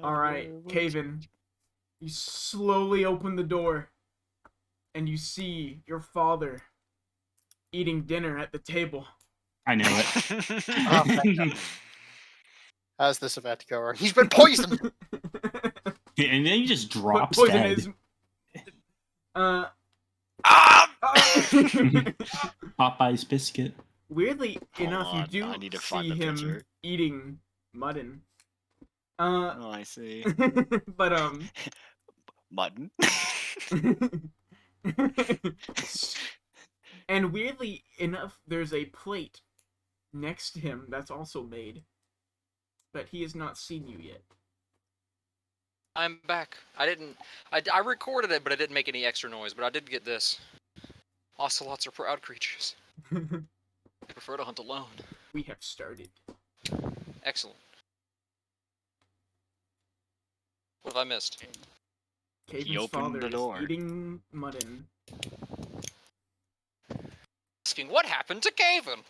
Alright, Caven. You slowly open the door, and you see your father eating dinner at the table. I knew Oh, thank God. it. How's this about to go? He's been poisoned! And then he just drops Poison dead. is... Popeye's biscuit. Weirdly Hold enough, you on, do I need to see find the him picture. eating mutton. Oh, I see. But Mutton. and weirdly enough, there's a plate next to him that's also made, but he has not seen you yet. I'm back. I recorded it, but I didn't make any extra noise, but I did get this. Ocelots are proud creatures. They prefer to hunt alone. We have started. Excellent. What have I missed? Caven's opened father the door. is eating mutton. Asking what happened to Caven?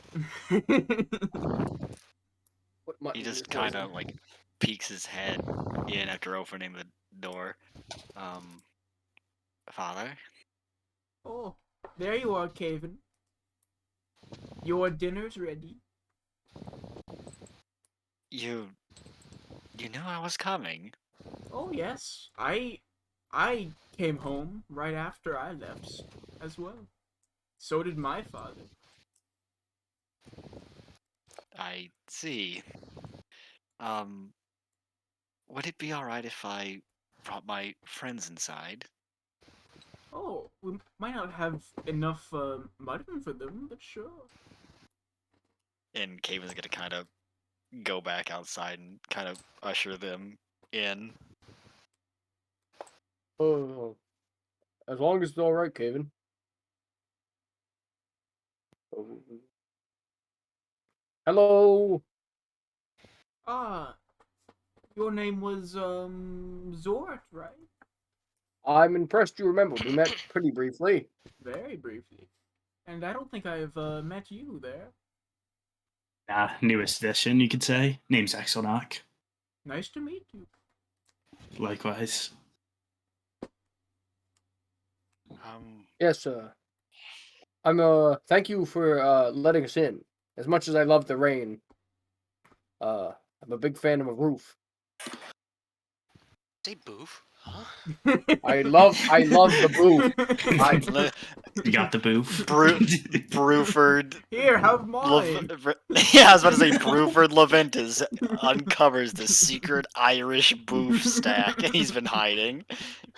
What mutton He do just you kind poison? of like peeks his head in after opening the door. Father? Oh, there you are, Caven. Your dinner's ready. You knew I was coming. Oh yes, I came home right after I left as well. So did my father. I see. Would it be alright if I brought my friends inside? Oh, we might not have enough mutton for them, but sure. And Caven's gonna kind of go back outside and kind of usher them in. Oh, as long as it's all right, Caven. Oh. Hello. Ah, your name was Zort, right? I'm impressed you remember. We met pretty briefly. Very briefly. And I don't think I've met you there. Newest edition, you could say. Name's Exonoc. Nice to meet you. Likewise. Yes, thank you for letting us in. As much as I love the rain, I'm a big fan of a roof. Say boof. Huh? I love the boof. You got the boof. Bruford. Here, have mine. Yeah, I was about to say Bruford Leventis uncovers the secret Irish boof stack he's been hiding.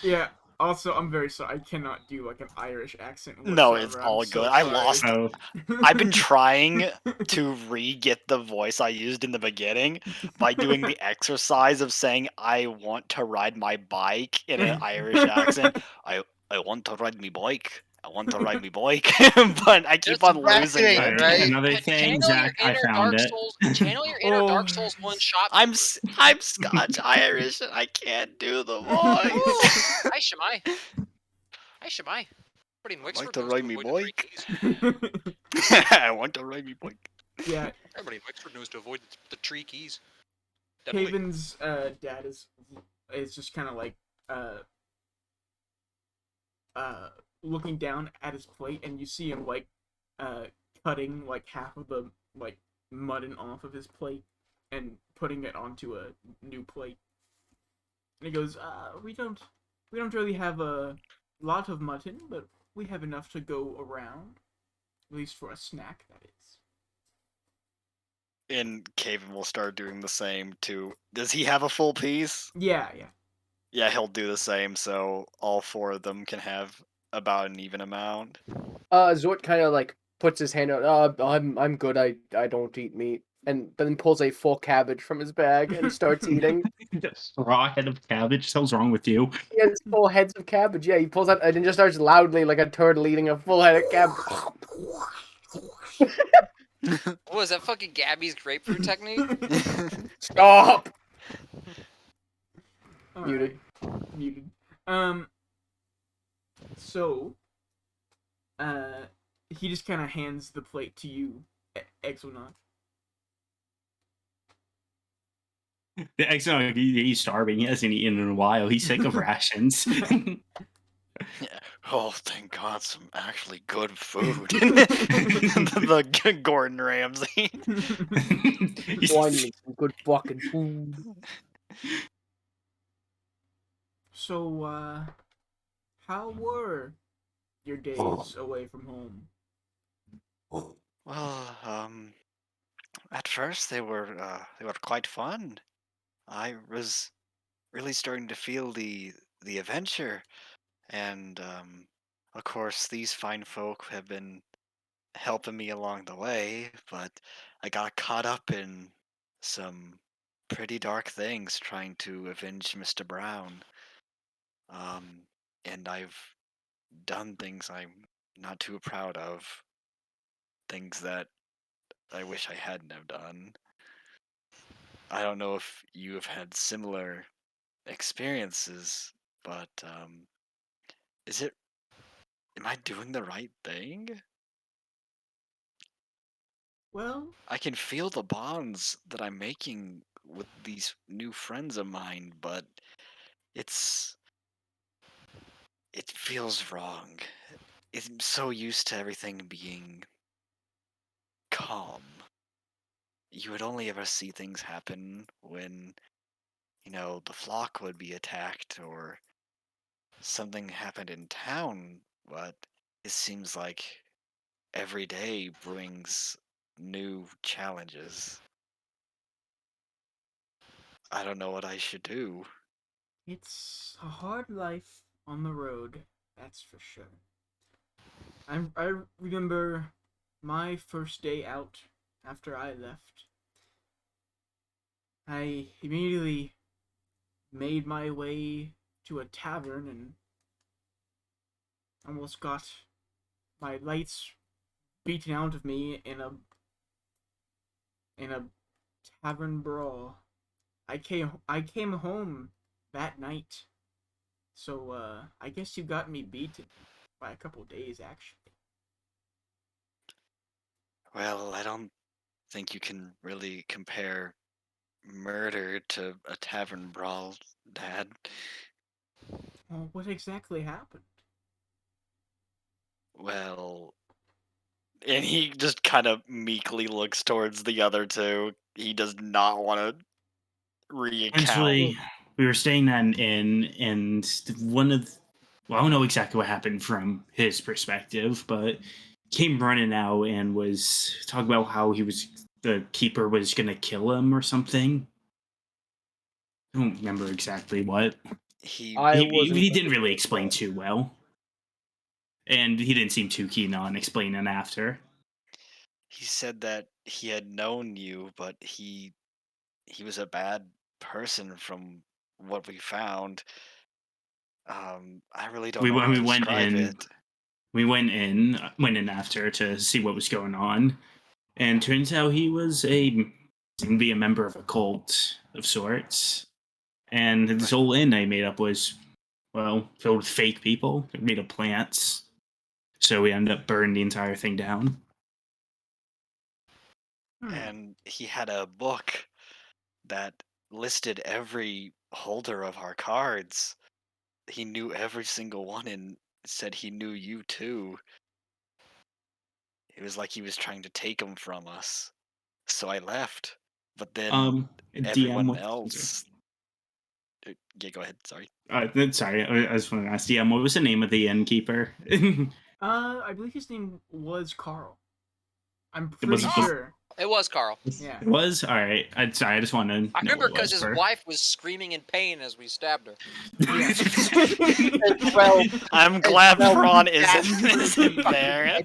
Yeah. Also, I'm very sorry. I cannot do like an Irish accent whatsoever. No, it's I'm all so good. I sorry. lost. Oh, I've been trying to re-get the voice I used in the beginning by doing the exercise of saying I want to ride my bike in an Irish accent. I want to ride me bike. I want to ride me bike. But I keep Just on losing activate, it. right? Another thing, Channel your Zach, I inner found Dark it. Souls. Channel your inner Dark Souls 1 shop. I'm Scotch Irish and I can't do the voice. Hi, Shemai. Hi, Shemai. Everybody in I'd Wexford like to knows ride to me avoid the three bike. keys. I want to ride me bike. Yeah, Everybody in Wexford knows to avoid the tree keys. Definitely. Caven's dad is just kind of like looking down at his plate, and you see him like cutting like half of the like mutton off of his plate and putting it onto a new plate. And he goes, we don't really have a lot of mutton, but we have enough to go around, at least for a snack, that is. And Caven will start doing the same too. Does he have a full piece? Yeah. Yeah, he'll do the same, so all four of them can have about an even amount. Zort kind of like puts his hand out. I'm good. I don't eat meat, and then pulls a full cabbage from his bag and starts eating. Just raw head of cabbage. What's wrong with you? He has full heads of cabbage. Yeah, he pulls out and then just starts loudly like a turtle eating a full head of cabbage. What was that fucking Gabby's grapefruit technique? Stop. All Muted. right. Muted. So, he just kind of hands the plate to you, Exonaut. The Exonaut, he's starving. He hasn't eaten in a while. He's sick of rations. Yeah. Oh, thank God, some actually good food. the Gordon Ramsay. Find me some good fucking food. So, how were your days away from home? Well, at first they were quite fun. I was really starting to feel the adventure, and of course these fine folk have been helping me along the way, but I got caught up in some pretty dark things trying to avenge Mr. Brown. Um, and I've done things I'm not too proud of, things that I wish I hadn't have done. I don't know if you have had similar experiences, but is it? Am I doing the right thing? Well, I can feel the bonds that I'm making with these new friends of mine, but it's it feels wrong. I'm so used to everything being calm. You would only ever see things happen when, the flock would be attacked or something happened in town, but it seems like every day brings new challenges. I don't know what I should do. it's a hard life on the road, that's for sure. I remember my first day out after I left. I immediately made my way to a tavern and almost got my lights beaten out of me in a tavern brawl. I came home that night. So I guess you got me beaten by a couple days actually. Well, I don't think you can really compare murder to a tavern brawl, Dad. Well, what exactly happened? Well, and he just kind of meekly looks towards the other two. He does not want to recount. Eventually, we were staying at an inn, and well, I don't know exactly what happened from his perspective, but came running out and was talking about how the keeper was gonna kill him or something. I don't remember exactly what. He He didn't really explain too well, and he didn't seem too keen on explaining after. he said that he had known you, but he was a bad person from what we found. I really don't know how We to went describe in. it. We went in after to see what was going on, and turns out he seemed to be a member of a cult of sorts. And this whole inn I made up was, well, filled with fake people made of plants. So we ended up burning the entire thing down. And he had a book that listed every holder of our cards. He knew every single one and said he knew you too. It was like he was trying to take them from us. So I left. But then DM, everyone else. Yeah, go ahead. Sorry. sorry, I just want to ask DM, what was the name of the innkeeper? I believe his name was Carl. I'm It was- pretty sure. It was Carl. Yeah. It was? Alright. Sorry, I just want to know I remember what it was because his for. wife was screaming in pain as we stabbed her. Well, I'm glad well, Braun yeah. isn't there.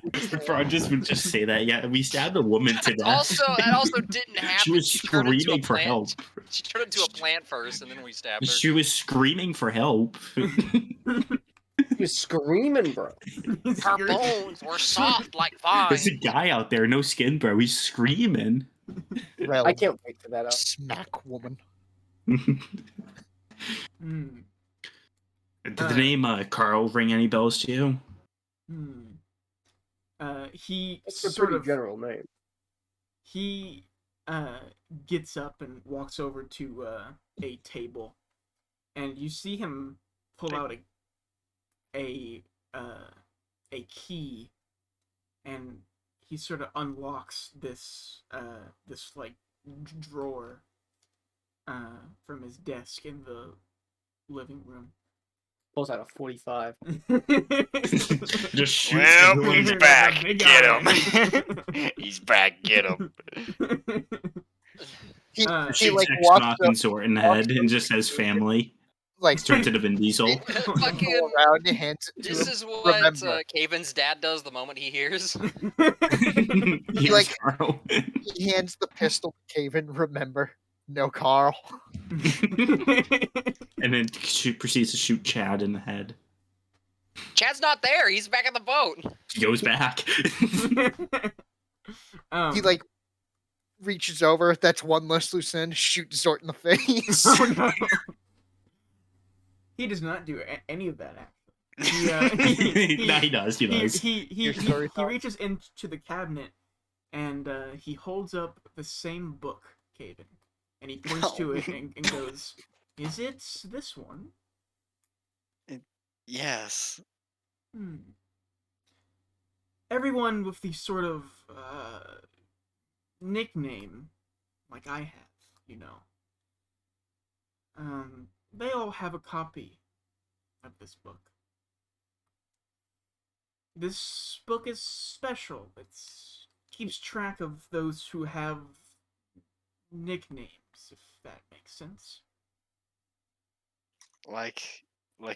I just would just say that. Yeah, we stabbed a woman to death. That also didn't happen. She was turned into a screaming for plant. help. She turned into a plant first, and then we stabbed her. She was screaming for help. He was screaming, bro. Her bones were soft like vine. There's a guy out there, no skin, bro. He's screaming. I can't wait for that out. Smack woman. Hmm. Did the name Carl ring any bells to you? He It's a sort pretty of general name. he uh, gets up and walks over to a table, and you see him pull out a uh, a key, and he sort of unlocks this like drawer from his desk in the living room. Pulls out a 45. Just shoots Well, everyone he's that- back. big Get eye. him. He's back. Get him. He Uh, he shoots like Ex walks Machina up, Sort in the head and just says family. like Turns into Vin Diesel. Fucking. around and hands it to This him. is what Remember. Caven's dad does the moment he hears. Here's like- Carl. He hands the pistol to Caven. Remember, no Carl. And then proceeds to shoot Chad in the head. Chad's not there. He's back at the boat. He goes back. He like reaches over. That's one less loose end. Shoots Zort in the face. Oh no. He does not do any of that actually. He does. He does. Your story He reaches into the cabinet and he holds up the same book, Caden, and he points to it and goes, "Is it this one?" Yes. Everyone with the sort of nickname like I have, you know. They all have a copy of this book. This book is special. It's keeps track of those who have nicknames, if that makes sense. Like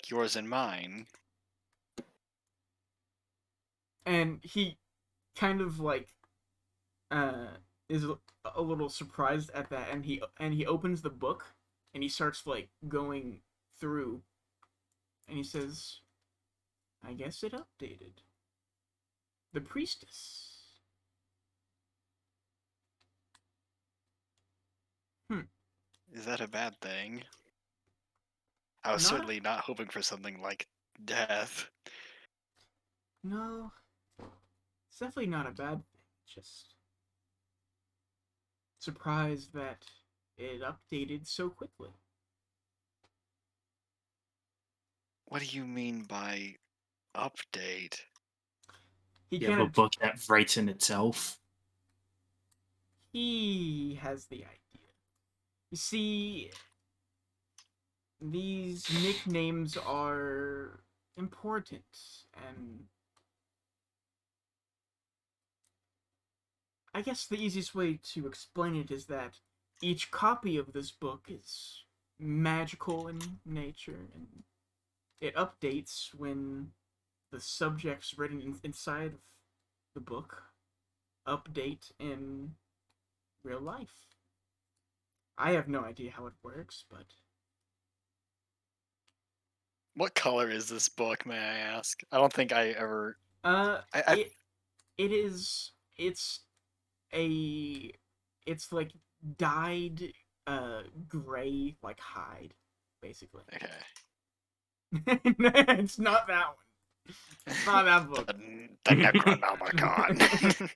yours and mine. And he kind of like is a little surprised at that, and he opens the book and he starts like going through, and he says, "I guess it updated. The priestess." Is that a bad thing? I was Not- certainly not hoping for something like death. No, it's definitely not a bad thing. Just surprised that it updated so quickly. What do you mean by update? He You have kind a of book that writes in itself. he has the idea. You see, these nicknames are important, and I guess the easiest way to explain it is that each copy of this book is magical in nature, and it updates when the subjects written inside of the book update in real life. I have no idea how it works, but What color is this book, may I ask? I don't think I ever. I it's like dyed gray like hide, basically. okay. It's not that one. It's not that book. The Necronomicon.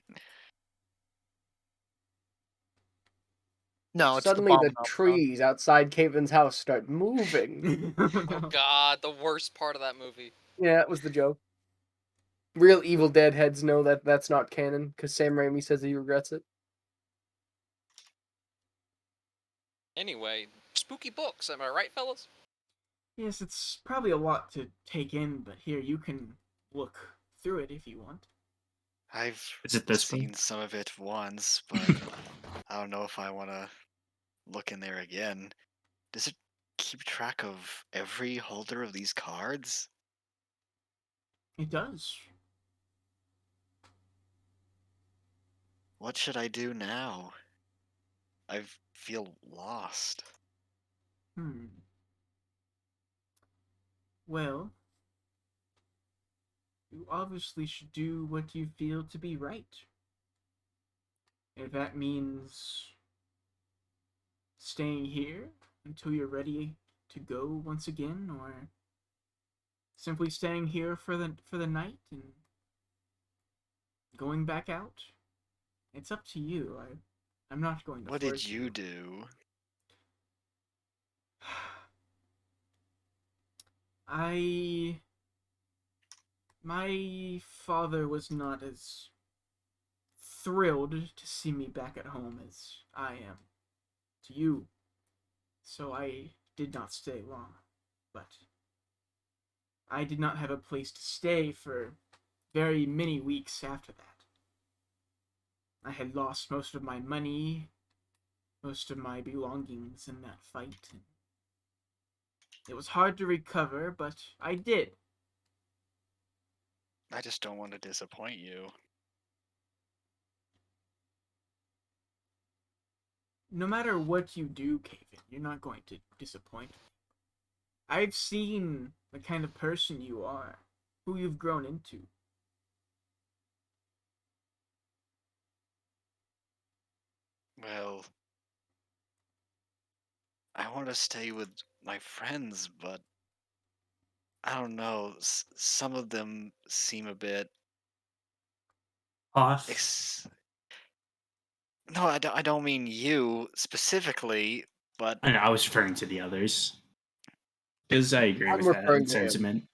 No, it's Suddenly the, the Bomb trees outside Caven's house start moving. Oh god, the worst part of that movie. Yeah, that was the joke. Real Evil Dead heads know that that's not canon, because Sam Raimi says he regrets it. Anyway, spooky books, am I right, fellas? Yes, it's probably a lot to take in, but here, you can look through it if you want. I've Is it this seen one? some of it once, but I don't know if I want to look in there again. Does it keep track of every holder of these cards? It does. What should I do now? I feel lost. Well, you obviously should do what you feel to be right. If that means staying here until you're ready to go once again, or simply staying here for the night and going back out, it's up to you. I'm not going to What force did you do? My father was not as thrilled to see me back at home as I am to you, so I did not stay long. But I did not have a place to stay for very many weeks after that. I had lost most of my money, most of my belongings in that fight. And it was hard to recover, but I did. I just don't want to disappoint you. No matter what you do, Kaven, you're not going to disappoint me. I've seen the kind of person you are, who you've grown into. Well, I want to stay with my friends, but I don't know. Some of them seem a bit. Off. No, I don't mean you specifically, but And I was referring to the others. Because I agree I'm with that referring to him. sentiment.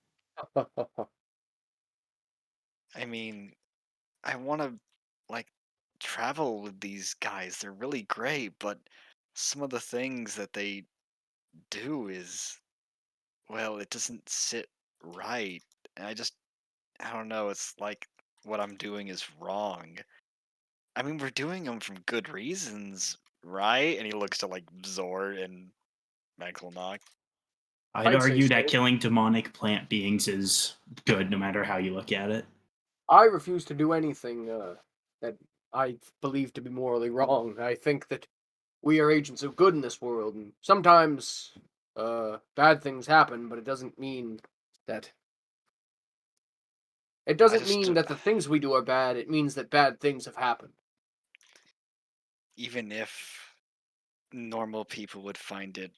I mean, I want to like travel with these guys. They're really great, but some of the things that they do is, well, it doesn't sit right. And I don't know. It's like what I'm doing is wrong. I mean, we're doing them from good reasons, right? And he looks to like Zor and Megalnock. I'd I'd say argue that so. killing demonic plant beings is good no matter how you look at it. I refuse to do anything that I believe to be morally wrong. I think that we are agents of good in this world, and sometimes bad things happen, but it doesn't mean that the things we do are bad. It means that bad things have happened. Even if normal people would find it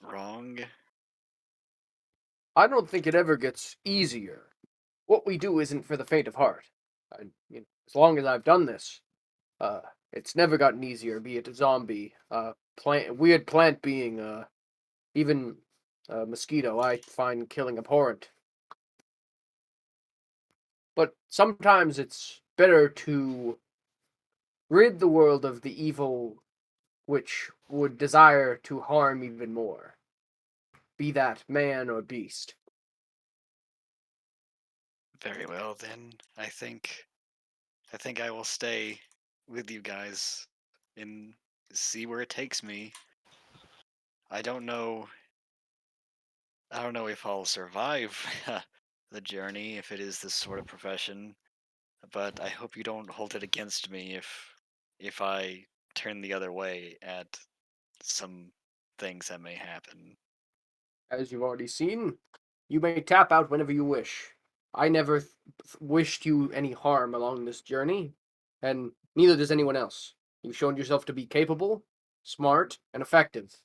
wrong. I don't think it ever gets easier. What we do isn't for the faint of heart. As long as I've done this, uh, it's never gotten easier. Be it a zombie, weird plant being, even a mosquito. I find killing abhorrent. But sometimes it's better to rid the world of the evil which would desire to harm even more, be that man or beast. Very well then. I think I will stay with you guys and see where it takes me. I don't know if I'll survive the journey if it is this sort of profession, but I hope you don't hold it against me if I turn the other way at some things that may happen. As you've already seen, you may tap out whenever you wish. I never wished you any harm along this journey, and neither does anyone else. You've shown yourself to be capable, smart, and effective.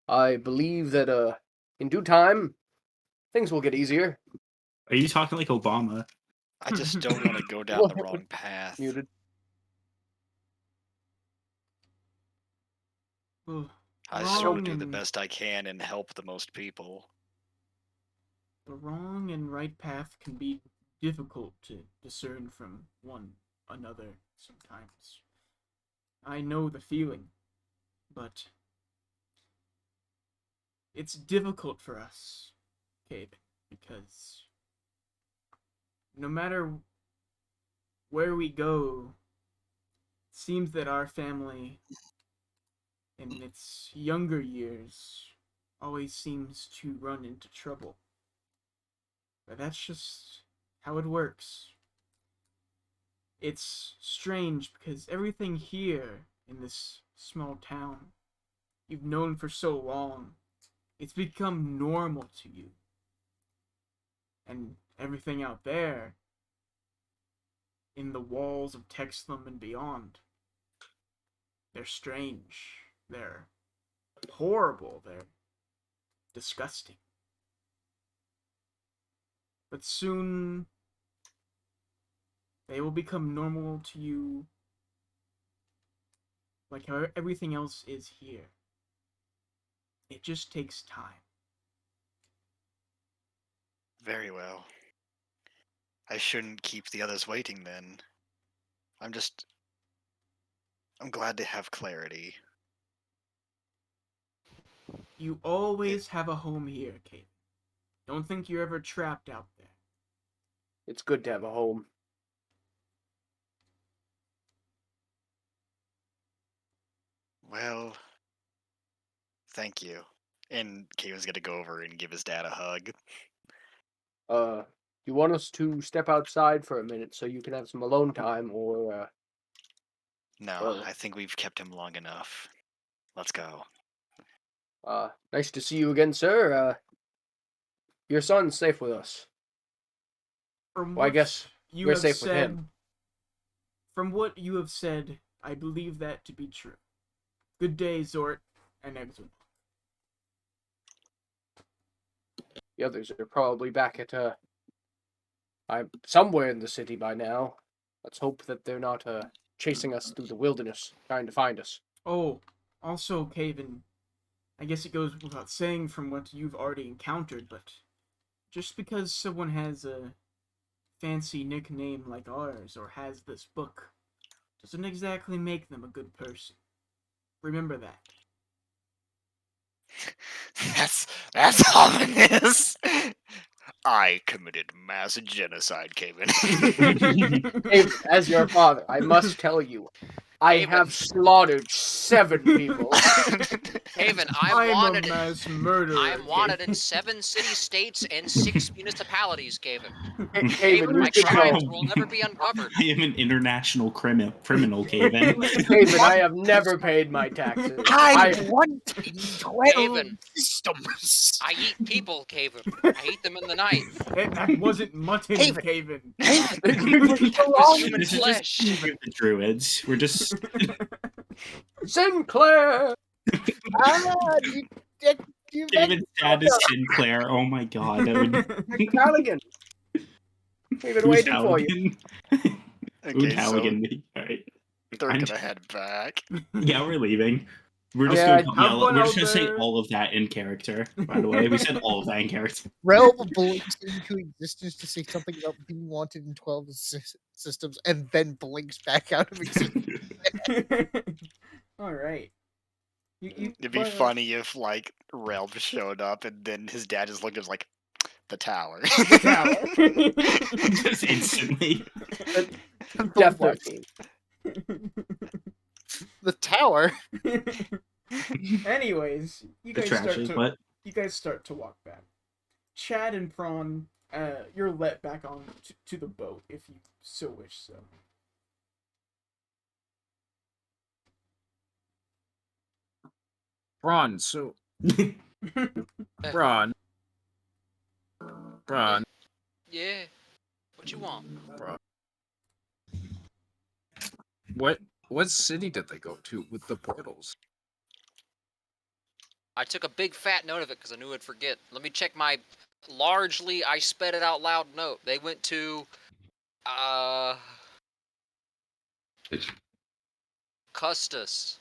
I believe that in due time, things will get easier. Are you talking like Obama? I just don't want to go down the wrong path. Muted. Well, I just want wrong to do the and best I can and help the most people. the wrong and right path can be difficult to discern from one another sometimes. I know the feeling, but it's difficult for us, Cabe, because no matter where we go, it seems that our family in its younger years always seems to run into trouble. But that's just how it works. It's strange because everything here in this small town you've known for so long, it's become normal to you. And everything out there, in the walls of Texlam and beyond, they're strange. They're horrible. They're disgusting. But soon they will become normal to you like how everything else is here. It just takes time. Very well. I shouldn't keep the others waiting then. I'm glad to have clarity. You always have a home here, Kate. Don't think you're ever trapped out there. It's good to have a home. Well, thank you. And Kaven's gonna go over and give his dad a hug. You want us to step outside for a minute so you can have some alone time, or No, Well- I think we've kept him long enough. Let's go. nice to see you again, sir. Your son's safe with us. From Well, I what guess you we're have safe with said, him. from what you have said, I believe that to be true. Good day, Zort and Exo. The others are probably back at I'm somewhere in the city by now. Let's hope that they're not chasing us through the wilderness, trying to find us. Oh, also, Caven, I guess it goes without saying from what you've already encountered, but just because someone has a fancy nickname like ours or has this book doesn't exactly make them a good person. Remember that. That's ominous. I committed mass genocide, Kaven. Hey, as your father, I must tell you, I Haven. have slaughtered 7 people. Haven, I'm I'm wanted. a mass murderer. I am wanted in Caven. 7 city-states and 6 municipalities, Gaven. Haven, Haven, you my should crimes know. will never be uncovered. I am an international criminal, Caven. Haven, I have never paid my taxes. I I want 12 Haven. systems. I eat people, Caven. I eat them in the night. That wasn't mutton, Haven. Caven. That was human This is flesh. just the druids. We're just Sinclair! Ah, you David's dad is Sinclair. Oh my god, that would Callaghan! We've been Who's waiting for you. Halligan? Who's Okay, so Halligan? Alright. they're I'm- gonna head back. Yeah, we're leaving. We're just Yeah, gonna have yell. fun We're out just gonna say there. all of that in character. By the way, we said all of that in character. Realm blinks into existence to say something about being wanted in 12 systems and then blinks back out of existence. All right. It'd be funny if like Relm showed up and then his dad just looked at like the tower. Just instantly. Death What? 13. The tower? Anyways, you The guys trash start is to what? walk back. Chad and Prawn, you're let back on to the boat if you so wish so. Braun, so Braun. Braun. Yeah. What you want? Braun. What city did they go to with the portals? I took a big fat note of it because I knew I'd forget. Let me check my largely I sped it out loud note. They went to Custis.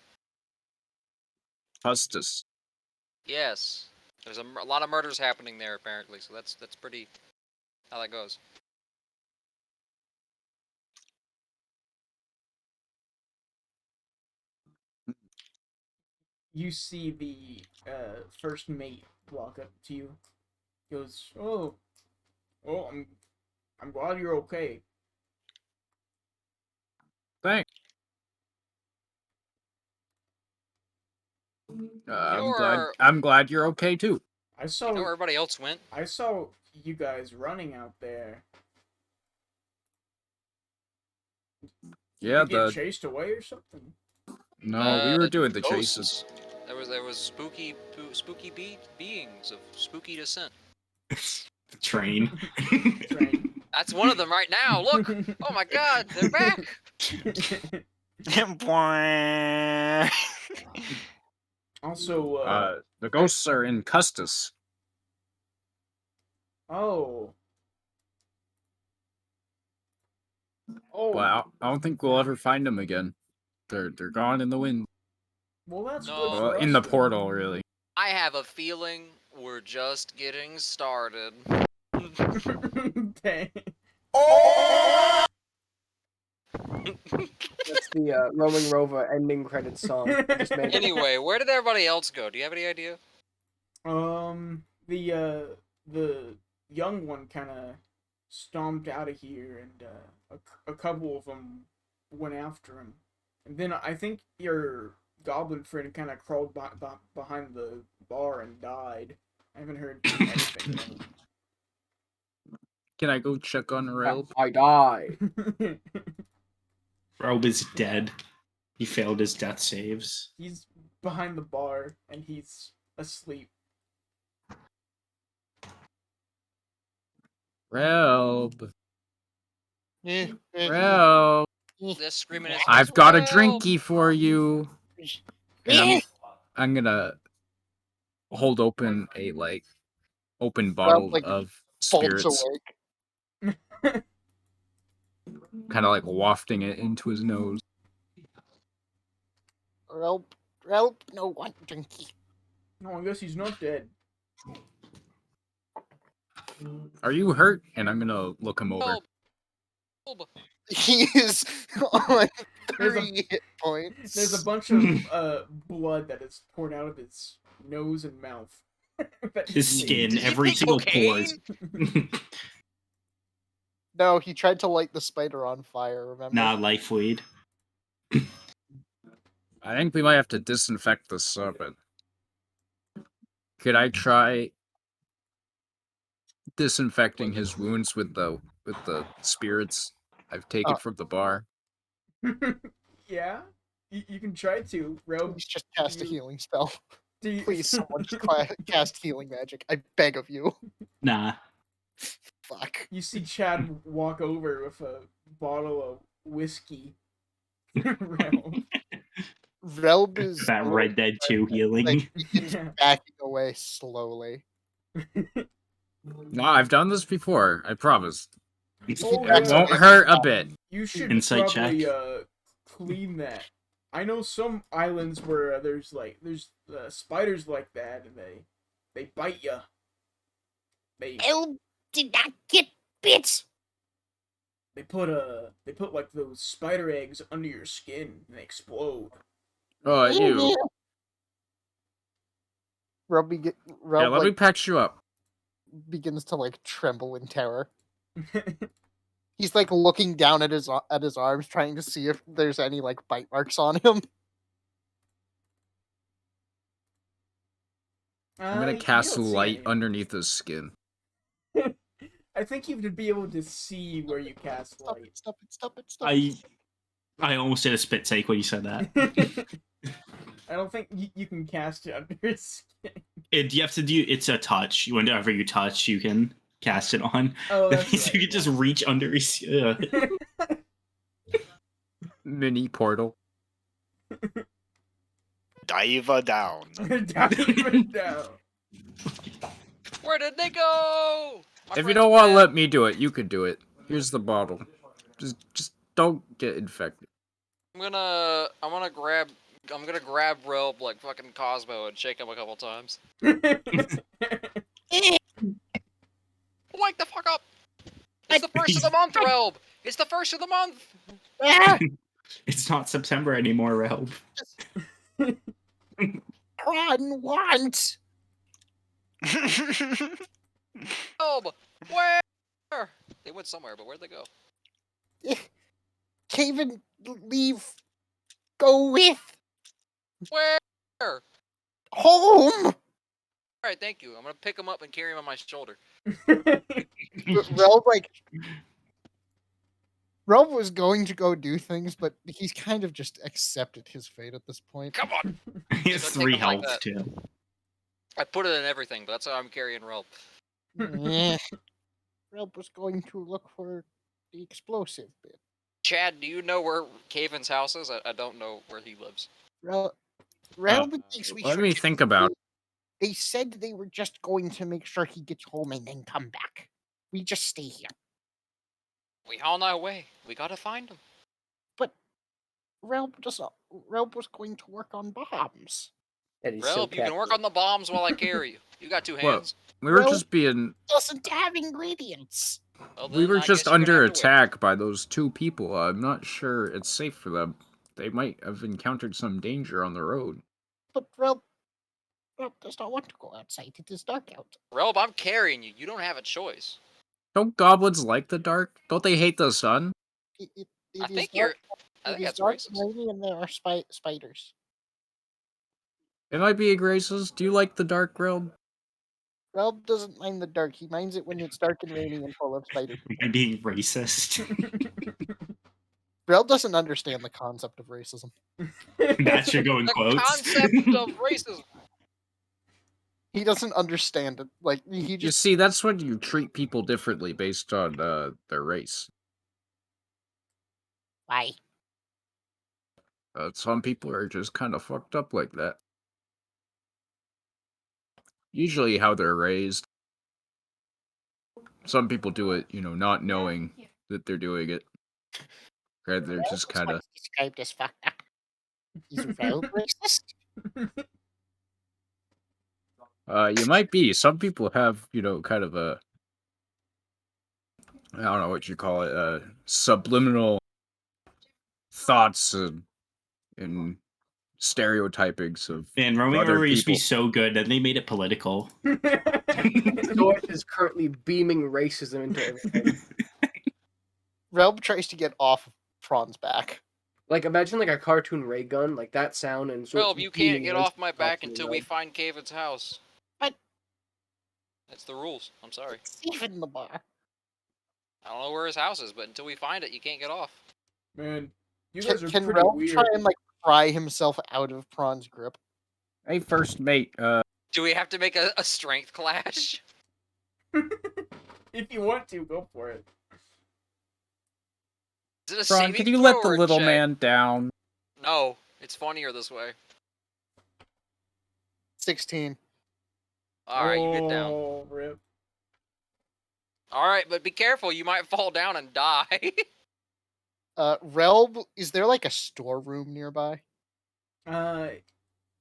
Custis. Yes. There's a lot of murders happening there apparently, so that's pretty how that goes. You see the first mate walk up to you. Goes, oh, I'm glad you're okay. Thanks. I'm glad you're okay too. I saw You know where everybody else went? I saw you guys running out there. Yeah, Did you get chased away or something? No, we were doing the chases. Ghosts. There was spooky beings of spooky descent. The train. Train. That's one of them right now. Look! Oh my god, they're back! Also, The ghosts are in Custis. oh, Oh, But I don't think we'll ever find them again. They're gone in the wind. Well, that's No. good for in us the then. portal, really. I have a feeling we're just getting started. Dang. That's the Rolling Rova ending credits song. I just made it. Anyway, where did everybody else go? Do you have any idea? The young one kind of stomped out of here, and a couple of them went after him, and then I think your goblin friend kind of crawled behind the bar and died. I haven't heard anything from Can I go check on Rail? I die. him. Robe is dead. He failed his death saves. He's behind the bar and he's asleep. Relb. Eh, Relb. This screaming is. I've got a Well, drinky for you. And I'm gonna hold open a open bottle like, of Bolts spirits, awake. kind of like wafting it into his nose. Relp, no one drinky. No, I guess he's not dead. Are you hurt? And I'm gonna look him over. Help. He is on There's a- 3 hit points. There's a bunch of blood that is poured out of his nose and mouth. That His he's skin, Did he every take single cocaine? pore. No, he tried to light the spider on fire, remember? Nah, life weed. I think we might have to disinfect the serpent. Could I try disinfecting his wounds with the spirits I've taken Oh. from the bar? Yeah, you can try to. Rob, Please just cast a you- healing spell. do you... Please, someone just cast healing magic. I beg of you. Nah. Fuck. You see Chad walk over with a bottle of whiskey. Rob. Relb is That a little Red Dead 2 healing. like, begins backing away slowly. No, I've done this before. I promise. Oh, It yeah. won't hurt a bit. You should Insight probably check. clean that. I know some islands where there's spiders like that, and they bite you. Relb did not get bit. They put like those spider eggs under your skin and they explode. Oh, you. Relb, Yeah, Relb let me patch you up. begins to like tremble in terror. He's like looking down at his arms, trying to see if there's any like bite marks on him. I'm gonna You cast don't see light any. underneath his skin. I think you would be able to see where you cast Stop light. it! Stop it! Stop it! Stop it! I almost did a spit take when you said that. I don't think you can cast it under his skin. You have to do. It's a touch. Whenever you touch, you can cast it on. Oh, That that's means right, you can just reach under his. Mini portal. Diva down. down. Where did they go? My If you friend's don't want to dead. let me do it, you could do it. Here's the bottle. Just don't get infected. I'm gonna grab Relb like fucking Cosmo and shake him a couple times. Wake the fuck up! It's the first of the month, Relb! It's the first of the month! Ah! It's not September anymore, Relb. Run once. Relb! Where? They went somewhere, but where'd they go? Caven, leave. Go with Where? home. Alright, thank you. I'm gonna pick him up and carry him on my shoulder. Relb was going to go do things, but he's kind of just accepted his fate at this point. Come on! He has Don't take 3 him like health that. too. I put it in everything, but that's how I'm carrying Relb. Eh. Relb was going to look for the explosive bit. Chad, do you know where Caven's house is? I don't know where he lives. Relb thinks we Let should me think about it. They said they were just going to make sure he gets home and then come back. We just stay here. We on our way. We gotta find him. Relb doesn't Relb was going to work on bombs. And he's so Relb, you can work casual. on the bombs while I carry you. You got two Well, hands. we were Well- just being. Doesn't have ingredients. Well, We then were I just guess you're gonna under have to wait. attack by those two people. I'm not sure it's safe for them. They might have encountered some danger on the road. But Relb does not want to go outside. It is dark out. Relb, I'm carrying you. You don't have a choice. Don't goblins like the dark? Don't they hate the sun? It I is think dark. I think It is that's dark racist. and rainy, and there are spiders. Am I being racist? Do you like the dark, Realm? Relb doesn't mind the dark. He minds it when it's dark and rainy and full of spiders. Am I being racist? Relb doesn't understand the concept of racism. That should go in The quotes. concept of racism. He doesn't understand it. Like he You just see, that's when you treat people differently based on their race. why? Some people are just kind of fucked up like that. Usually how they're raised. Some people do it, not knowing that they're doing it. Or they're just kind of... described as fucked up. Is Relb racist? You might be. Some people have, kind of a... I don't know what you call it, subliminal thoughts and stereotypings of Man, roaming other over used to be people. so good, and they made it political. Sword is currently beaming racism into everything. Relb tries to get off Prawn's back. Like, imagine like a cartoon ray gun, like that sound, and Sword Relb, you can't beaming get racism off my back from until Relb. we find Caven's house. What? That's the rules. I'm sorry. It's even the bar. I don't know where his house is, but until we find it, you can't get off. Man, you guys are Can pretty Relb weird. try and like pry himself out of Prawn's grip? Hey, first mate, Do we have to make a strength clash? If you want to, go for it. Is it a Ron, saving can you throw let the or a little check? man down? No, it's funnier this way. 16. Alright, you get down. Oh, rip. Alright, but be careful, you might fall down and die. Relb, is there like a storeroom nearby?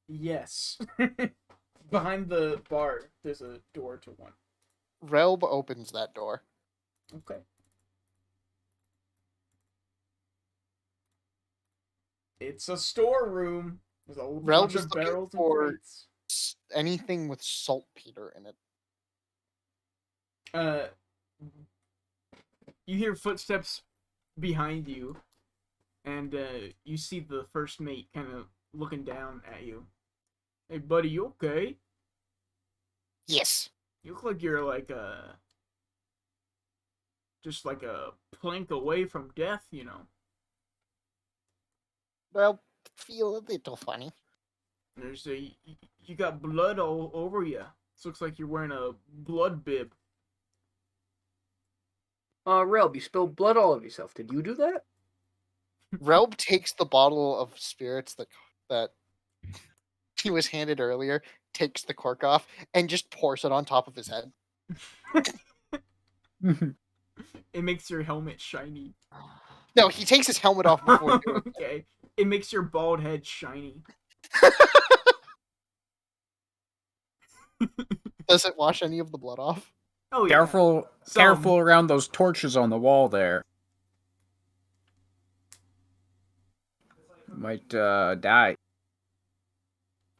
Yes. Behind the bar, there's a door to one. Relb opens that door. Okay. It's a storeroom. There's a Relb bunch is of looking barrels and for- crates. Anything with saltpeter in it. You hear footsteps behind you, and you see the first mate kind of looking down at you. Hey, buddy, you okay? Yes. You look like you're like just like a plank away from death, you know. Well, feel a little funny. There's you got blood all over you. This looks like you're wearing a blood bib. Relb, you spilled blood all over yourself. Did you do that? Relb takes the bottle of spirits that he was handed earlier, takes the cork off, and just pours it on top of his head. It makes your helmet shiny. No, he takes his helmet off before doing it. Okay. It makes your bald head shiny. Does it wash any of the blood off? Oh yeah. Careful, Some. careful around those torches on the wall there. You might die.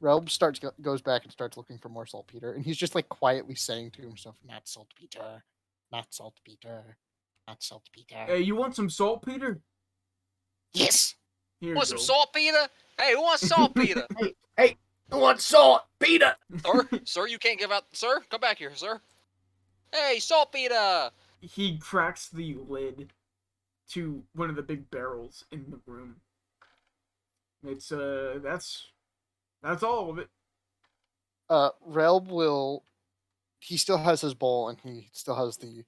Relb goes back and starts looking for more saltpeter, and he's just like quietly saying to himself, "Not saltpeter, not saltpeter, not saltpeter." Hey, you want some saltpeter? Yes. Here Want you some go. saltpeter? Hey, who wants saltpeter? Who wants salt? Peter! Sir, you can't give out. Sir, come back here, sir. Hey, saltpeter! He cracks the lid to one of the big barrels in the room. It's that's all of it. Relb will. He still has his bowl, and he still has the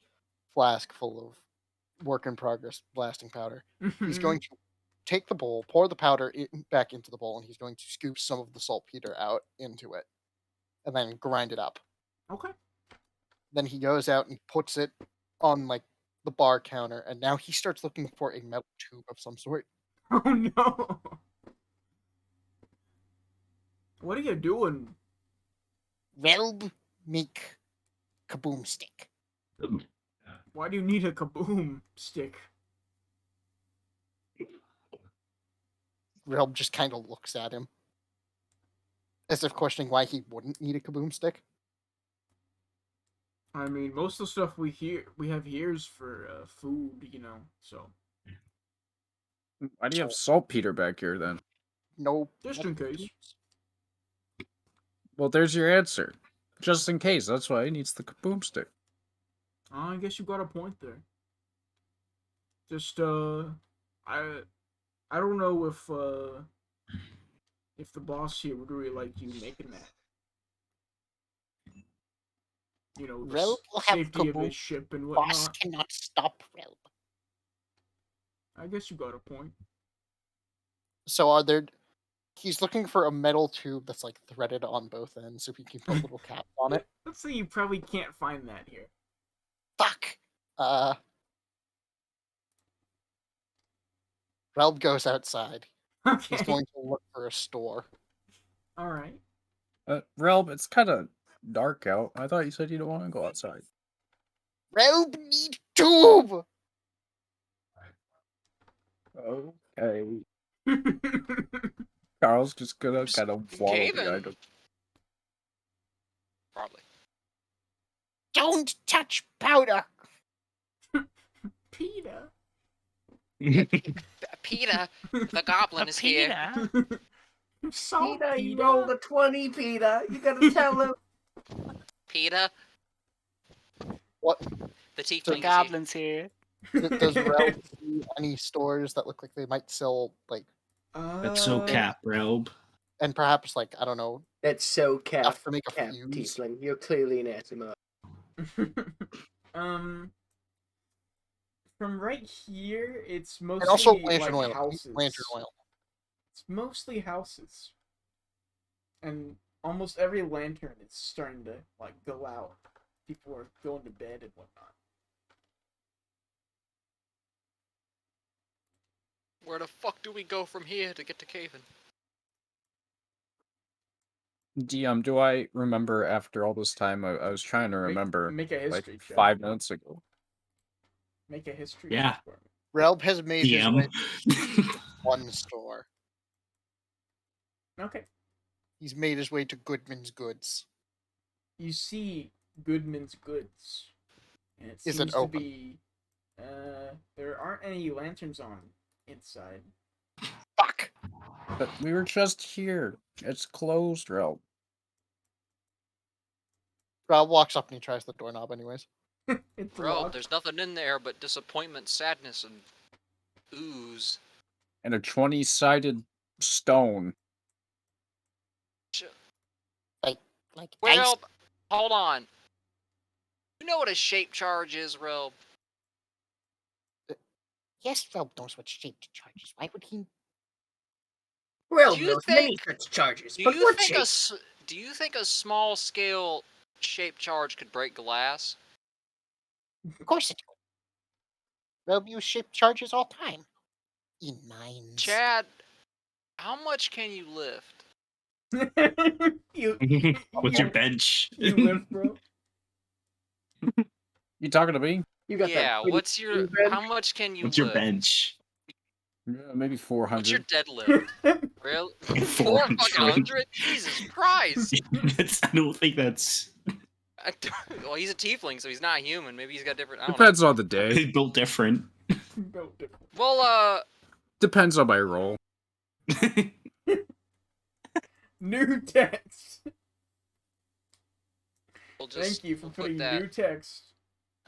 flask full of work in progress blasting powder. He's going to take the bowl, pour the powder back into the bowl, and he's going to scoop some of the saltpeter out into it, and then grind it up. Okay. Then he goes out and puts it on like the bar counter, and now he starts looking for a metal tube of some sort. Oh no. What are you doing? Relb, make kaboom stick. Why do you need a kaboom stick? Relb just kind of looks at him, as if questioning why he wouldn't need a kaboom stick. I mean, most of the stuff we have here is for food, you know. So Why do you have saltpeter back here then? No. just in case. Well, there's your answer. Just in case. That's why he needs the kaboom stick. I guess you got a point there. Just I don't know if the boss here would really like you making that. You know, the Relb will have safety of kaboom. his ship and Boss whatnot. cannot stop Relb. I guess you got a point. So are there? He's looking for a metal tube that's like threaded on both ends, so he can put little caps on it. Let's say you probably can't find that here. Fuck. Relb goes outside. Okay. He's going to look for a store. All right. Relb, it's kind of dark out. I thought you said you don't want to go outside. Relb need tube. Okay. Carl's just gonna kind of wallow Cave in. behind him. Probably. Don't touch powder. Peter. Peter, the goblin is here. Salt Peter, you rolled a 20, Peter. You gotta tell him. Peter. What? The tiefling The is here. goblin's here. Does Relb see any stores that look like they might sell like, That's so cap, Relb. and perhaps like, I don't know, That's so enough cap, to make a cap fuse? tiefling. You're clearly an Asimo. From right here, it's mostly And also like lantern oil. houses. Lantern oil. It's mostly houses, and almost every lantern is starting to like go out. People are going to bed and whatnot. Where the fuck do we go from here to get to Caven? DM, do I remember after all this time? I was trying to remember Make a like history check. 5 minutes ago. Make a history Yeah. check for me. Relb has made his way DM. to one store. Okay. He's made his way to Goodman's Goods. You see Goodman's Goods, and it Is seems it to open? be. There aren't any lanterns on inside. Fuck! But we were just here. It's closed, Relb. Relb walks up and he tries the doorknob anyways. It's Bro, locked. there's nothing in there but disappointment, sadness, and ooze. And a 20-sided stone. Like, Well, hold on. You know what a shape charge is, Relb? yes, Relb knows what shape to charge is. Why would he? Well, Do you knows many think- such charges, Do but you what think shape? do you think a small scale shape charge could break glass? Of course it do. Relb use shape charges all time. In mines. Chad, how much can you lift? you What's your bench? you live, bro. You talking to me? You got Yeah, that. what's your bench? how much can you What's your lift? bench? Yeah, maybe 400. What's your deadlift? Really? 400? Jesus Christ! I don't think that's Well, he's a tiefling, so he's not human. Maybe he's got different. I don't Depends on the day. built different. No different. know. Well, Depends on my role. New text. we'll just Thank you for we'll putting put that. new text.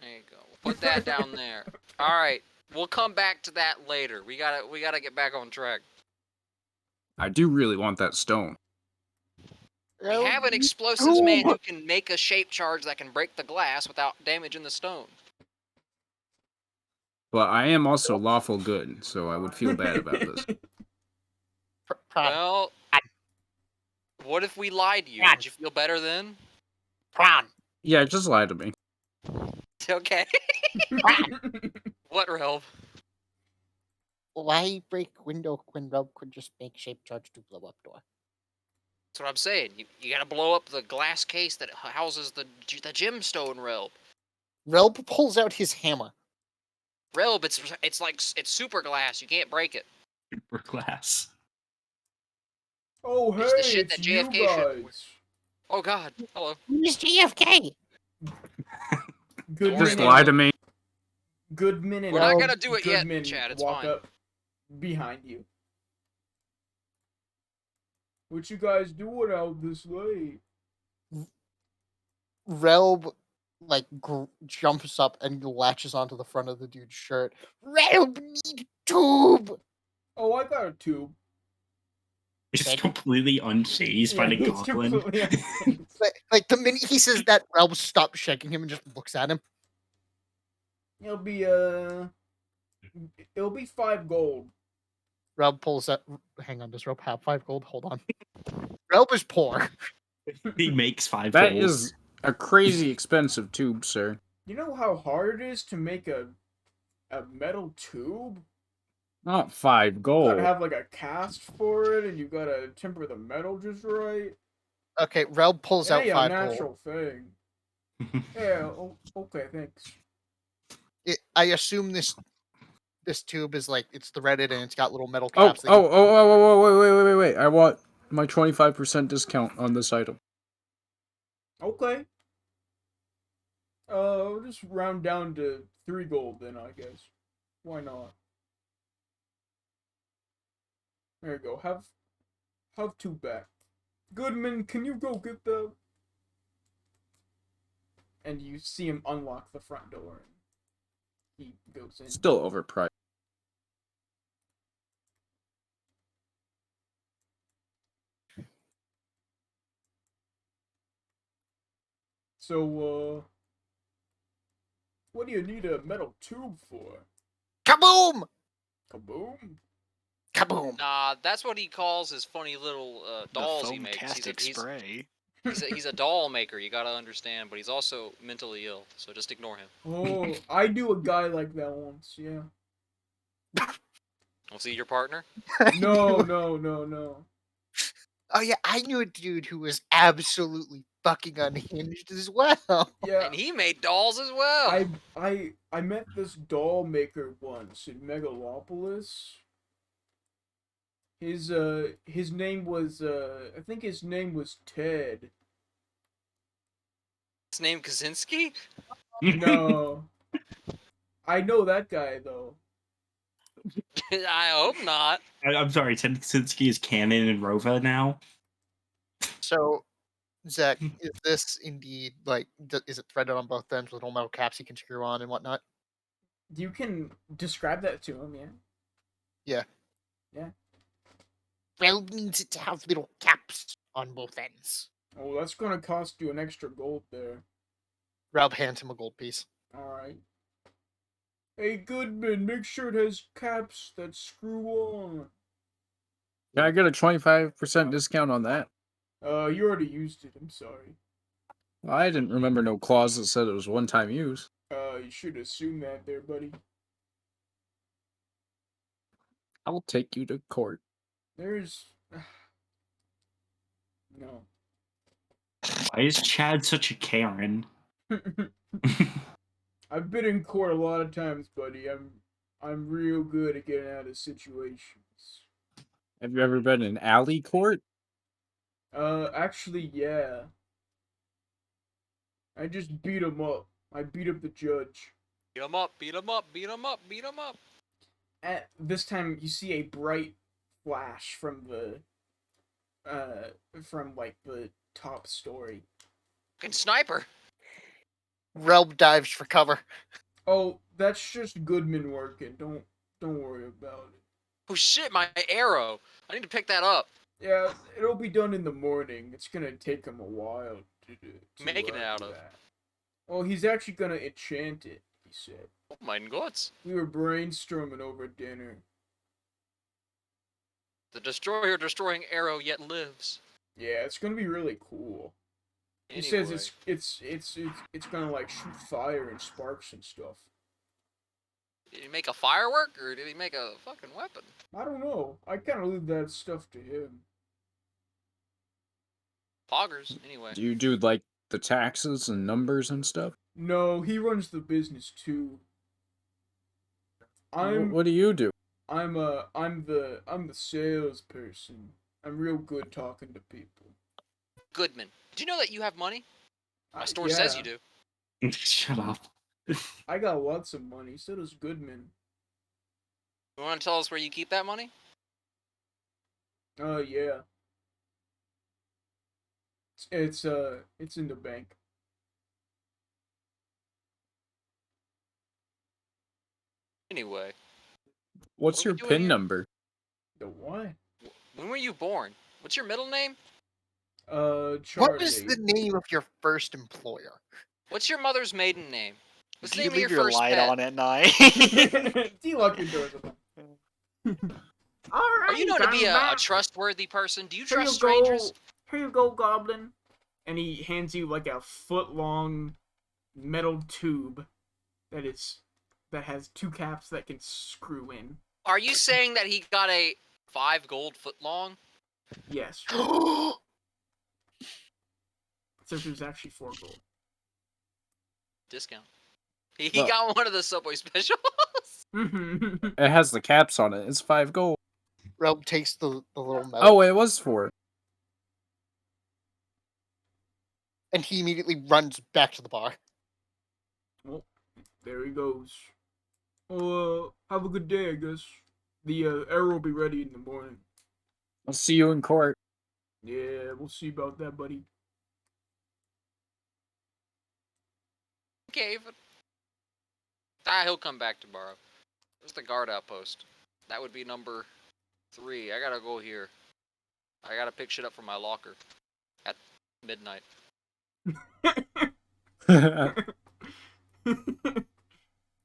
There you go. We'll put that down there. All right, we'll come back to that later. We gotta get back on track. I do really want that stone. We have an explosives man who can make a shape charge that can break the glass without damaging the stone. But I am also lawful good, so I would feel bad about this. Well, what if we lied to you? Would you feel better then? Prawn. Yeah, just lie to me. Okay. What, Relv? Why break window when Relb could just make shape charge to blow up door? That's what I'm saying. You gotta blow up the glass case that houses the gemstone relb. Relb pulls out his hammer. Relb, it's super glass. You can't break it. Super glass. Oh, hey, It's the shit it's that you JFK should. guys. Oh God, hello. Who's JFK? Goodman, Just Warning. lie to me. Goodman and We're not gonna do it yet, Goodman Chad. It's walk fine. up behind you. What you guys doing out this late? Relb, like, jumps up and latches onto the front of the dude's shirt. Relb need tube! Oh, I got a tube. Just Thank- completely unfazed by the he's goblin. completely unfazed. Like, the minute he says that, Relb stops shaking him and just looks at him. It'll be 5 gold. Relb pulls out. Hang on, does Relb have 5 gold? Hold on. Relb is poor. He makes 5 That gold. is a crazy expensive tube, sir. You know how hard it is to make a metal tube? Not 5 You gold. gotta have like a cast for it, and you gotta temper the metal just right. Okay, Relb pulls It out ain't a 5 gold. natural thing. Yeah. Okay. Thanks. I assume this tube is like it's threaded and it's got little metal Oh, caps. wait. I want my 25% discount on this item. Okay. We'll just round down to 3 gold then, I guess. Why not? There you go. Have 2 back. Goodman, can you go get them? And you see him unlock the front door. And he goes in. Still overpriced. So, what do you need a metal tube for? Kaboom! Kaboom? Kaboom! Nah, that's what he calls his funny little dolls the he makes. foamtastic spray. He's a doll maker. You gotta understand, but he's also mentally ill. So just ignore him. Oh, I knew a guy like that once, yeah. We'll see your partner. No. Oh yeah, I knew a dude who was absolutely fucking unhinged as well. Yeah, And he made dolls as well. I met this doll maker once in Megalopolis. His name was I think his name was Ted. His name Kaczynski? No. I know that guy though. I hope not. I'm sorry, Ted Kaczynski is canon in Rova now. So, Zach, is this indeed like is it threaded on both ends with little metal caps you can screw on and whatnot? You can describe that to him, yeah. Relb needs it to have little caps on both ends. Oh, that's gonna cost you an extra gold there. Relb hands him a gold piece. Alright. Hey Goodman, make sure it has caps that screw on. Can I get a 25% discount on that? You already used it, I'm sorry. Well, I didn't remember no clause that said it was one-time use. You should assume that there, buddy. I'll take you to court. There's... No. Why is Chad such a Karen? I've been in court a lot of times, buddy. I'm real good at getting out of situations. Have you ever been in alley court? Actually, yeah. I just beat him up. I beat up the judge. Beat him up, beat him up, beat him up, beat him up. At this time, you see a bright flash from the top story. Fucking sniper. Relb dives for cover. Oh, that's just Goodman working. Don't worry about it. Oh shit, my arrow. I need to pick that up. Yeah, it'll be done in the morning. It's gonna take him a while to Making it out do of. that. Well, he's actually gonna enchant it, he said. Oh my god. We were brainstorming over dinner. The destroyer destroying arrow yet lives. Yeah, it's gonna be really cool. He Anyway. says it's gonna like shoot fire and sparks and stuff. Did he make a firework or did he make a fucking weapon? I don't know. I kind of leave that stuff to him. Poggers, anyway. Do you do like the taxes and numbers and stuff? No, he runs the business too. What do you do? I'm the salesperson. I'm real good talking to people. Goodman. Do you know that you have money? My store Yeah, says you do. Shut up. I got lots of money. So does Goodman. You want to tell us where you keep that money? Yeah. It's in the bank. Anyway, What's What are your we doing PIN here? number? The what? when were you born? What's your middle name? Charlie. What was the name of your first employer? What's your mother's maiden name? What's Do the you name of leave your your first light pet? on at night? Do you lock your doors? All right. Are you known to be a trustworthy person? Do you Here you trust strangers? go. Here you go, Goblin. And he hands you like a foot-long metal tube that has two caps that can screw in. Are you saying that he got a 5 gold foot long? Yes. Except it was actually 4 gold. Discount. He Well- got one of the Subway specials. It has the caps on it. It's 5 gold. Relb takes the little metal, Oh, it was 4. and he immediately runs back to the bar. Well, there he goes. Well, have a good day, I guess. The arrow will be ready in the morning. I'll see you in court. Yeah, we'll see about that, buddy. Cave. He'll come back tomorrow. Where's the guard outpost? That would be number 3. I gotta go here. I gotta pick shit up from my locker at midnight.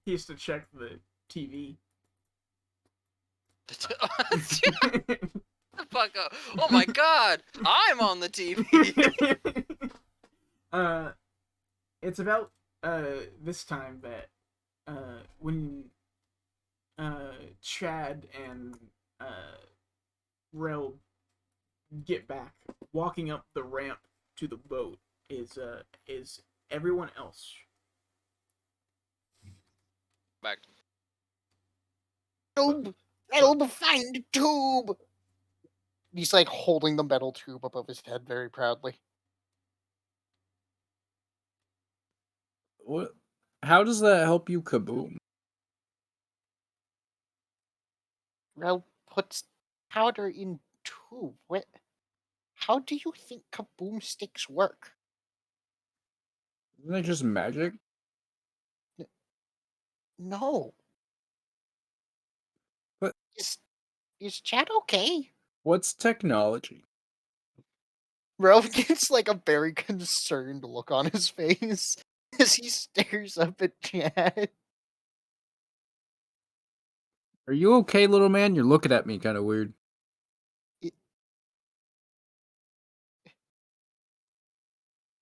He has to check the TV. The fuck up. Oh my god! I'm on the TV! It's about this time that when Chad and Rel get back, walking up the ramp to the boat is everyone else. Back. Relb, find the tube! He's like holding the metal tube above his head very proudly. What? How does that help you, Kaboom? Relb puts powder in tube. What? How do you think kaboom sticks work? Isn't it just magic? No. But- Is Chad okay? What's technology? Relb gets like a very concerned look on his face as he stares up at Chad. Are you okay, little man? You're looking at me kind of weird.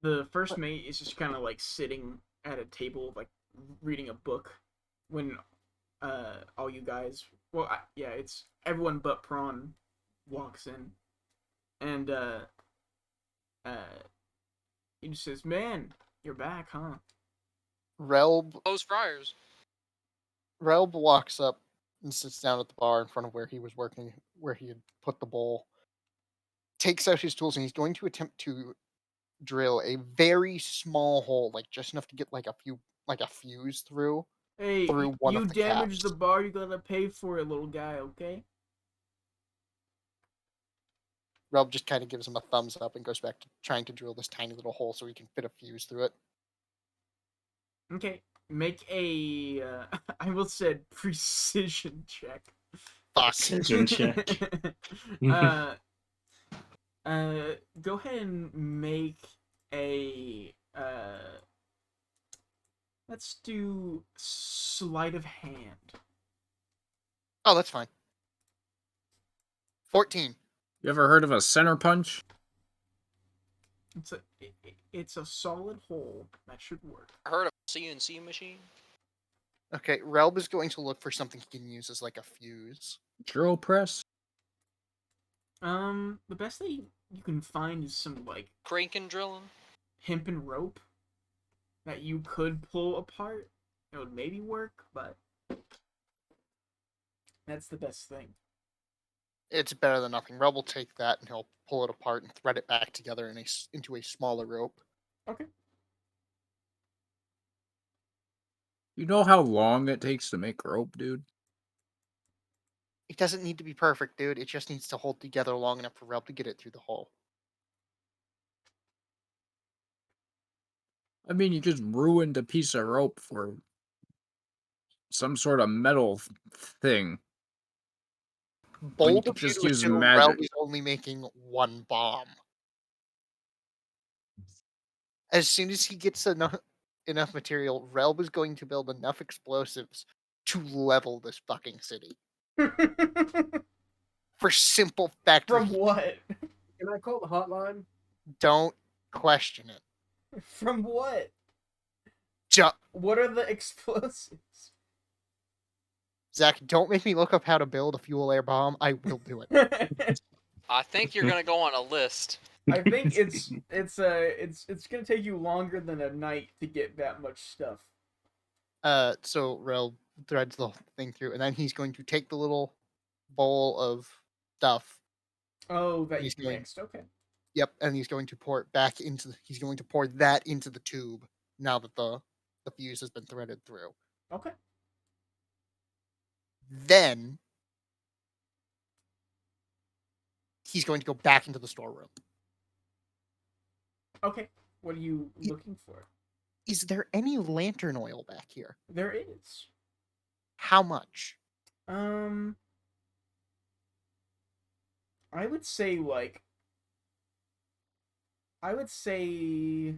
The first mate is just kind of like sitting at a table, like reading a book, when all you guys, well, yeah, it's everyone but Prawn walks in, and he just says, "Man, you're back, huh?" Relb Close friars. walks up and sits down at the bar in front of where he was working, where he had put the bowl. Takes out his tools and he's going to attempt to drill a very small hole, like just enough to get like a fuse through. Hey, Through one you of the damaged caps. the bar, you gotta pay for it, little guy, okay? Relb just kind of gives him a thumbs up and goes back to trying to drill this tiny little hole so he can fit a fuse through it. Make a, I will said precision check. Fuck. Precision check. Go ahead and make a, let's do sleight of hand. Oh, that's fine. 14. You ever heard of a center punch? It's a solid hole. That should work. I heard of a CNC machine. Okay, Relb is going to look for something he can use as like a fuse. Drill press? The best you can find is some like Cranking drilling. hempen rope that you could pull apart. It would maybe work, but that's the best thing. It's better than nothing. Rel will take that and he'll pull it apart and thread it back together into a smaller rope. Okay. You know how long it takes to make rope, dude? It doesn't need to be perfect, dude. It just needs to hold together long enough for Rel to get it through the hole. I mean, you just ruined a piece of rope for some sort of metal thing. When you Bold could of you just to use assume Rel magic. is only making one bomb. As soon as he gets enough material, Rel is going to build enough explosives to level this fucking city. For simple fact that From he what? Can I call the hotline? don't question it. From what? Ju- What are the explosives? Zach, don't make me look up how to build a fuel air bomb. I will do it. I think you're gonna go on a list. I think it's gonna take you longer than a night to get that much stuff. So Rel threads the whole thing through, and then he's going to take the little bowl of stuff. Oh, that you He's going- mixed. Okay. Yep, and he's going to pour it back into. He's going to pour that into the tube now that the fuse has been threaded through. Okay. Then he's going to go back into the storeroom. Okay. What are you looking for? Is there any lantern oil back here? There is. How much? I would say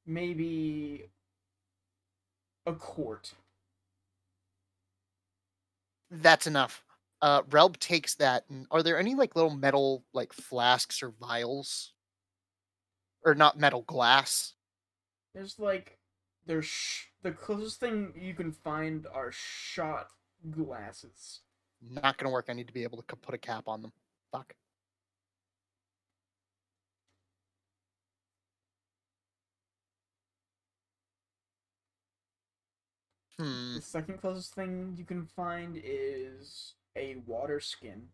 maybe a quart. That's enough. Relb takes that. And are there any like little metal like flasks or vials? Or not metal, glass? There's the closest thing you can find are shot glasses. Not gonna work. I need to be able to put a cap on them. Fuck. The second closest thing you can find is a water skin.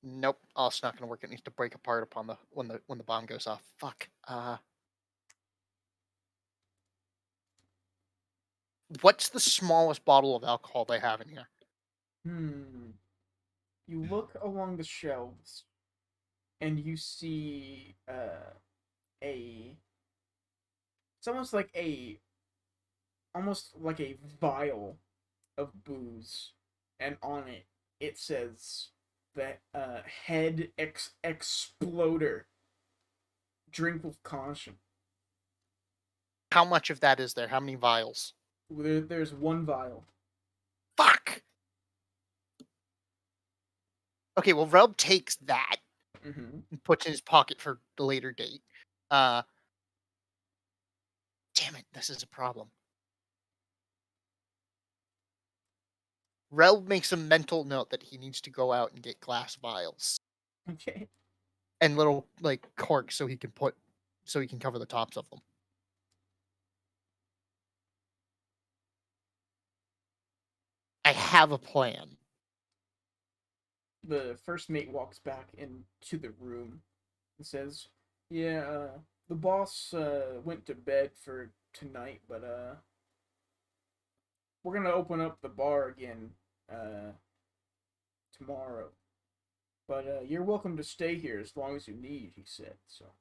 Nope. Oh, it's not gonna work. It needs to break apart upon when the bomb goes off. Fuck. What's the smallest bottle of alcohol they have in here? You look along the shelves, and you see it's almost like a vial of booze, and on it says that head exploder. Drink with caution. How much of that is there? How many vials? There's one vial. Fuck. Okay, well, Rub takes that Mm-hmm. and puts in his pocket for the later date. Damn it, this is a problem. Rel makes a mental note that he needs to go out and get glass vials Okay. and little like corks so he can cover the tops of them. I have a plan. The first mate walks back into the room and says, "Yeah, the boss went to bed for tonight, but we're gonna open up the bar again tomorrow. But you're welcome to stay here as long as you need," he said. So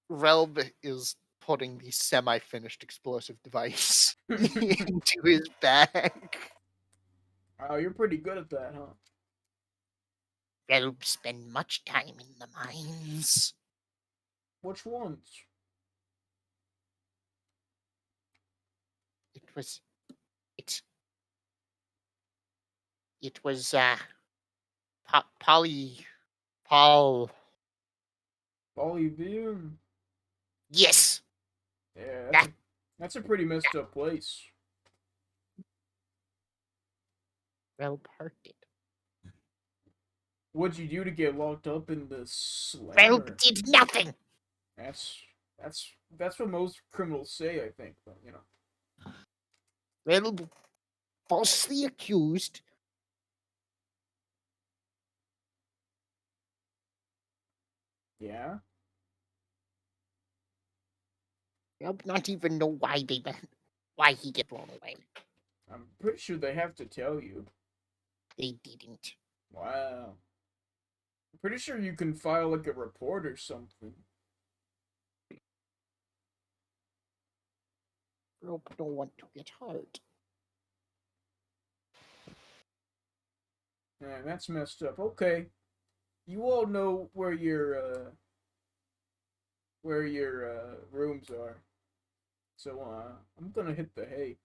Relb is putting the semi-finished explosive device into his bag. oh, you're pretty good at that, huh? Relb spend much time in the mines. Which ones? It was Paul. Polyvium? Yes. Yeah, that's a pretty messed up place. Relb heard it. What'd you do to get locked up in the Rope slammer? did nothing. That's that's what most criminals say, I think. But you know, Rope falsely accused. yeah. Rope not even know why he get thrown away. I'm pretty sure they have to tell you. They didn't. Wow. I'm pretty sure you can file like a report or something. Rope don't want to get hurt. Man, that's messed up. Okay. You all know where your rooms are. So I'm gonna hit the hay.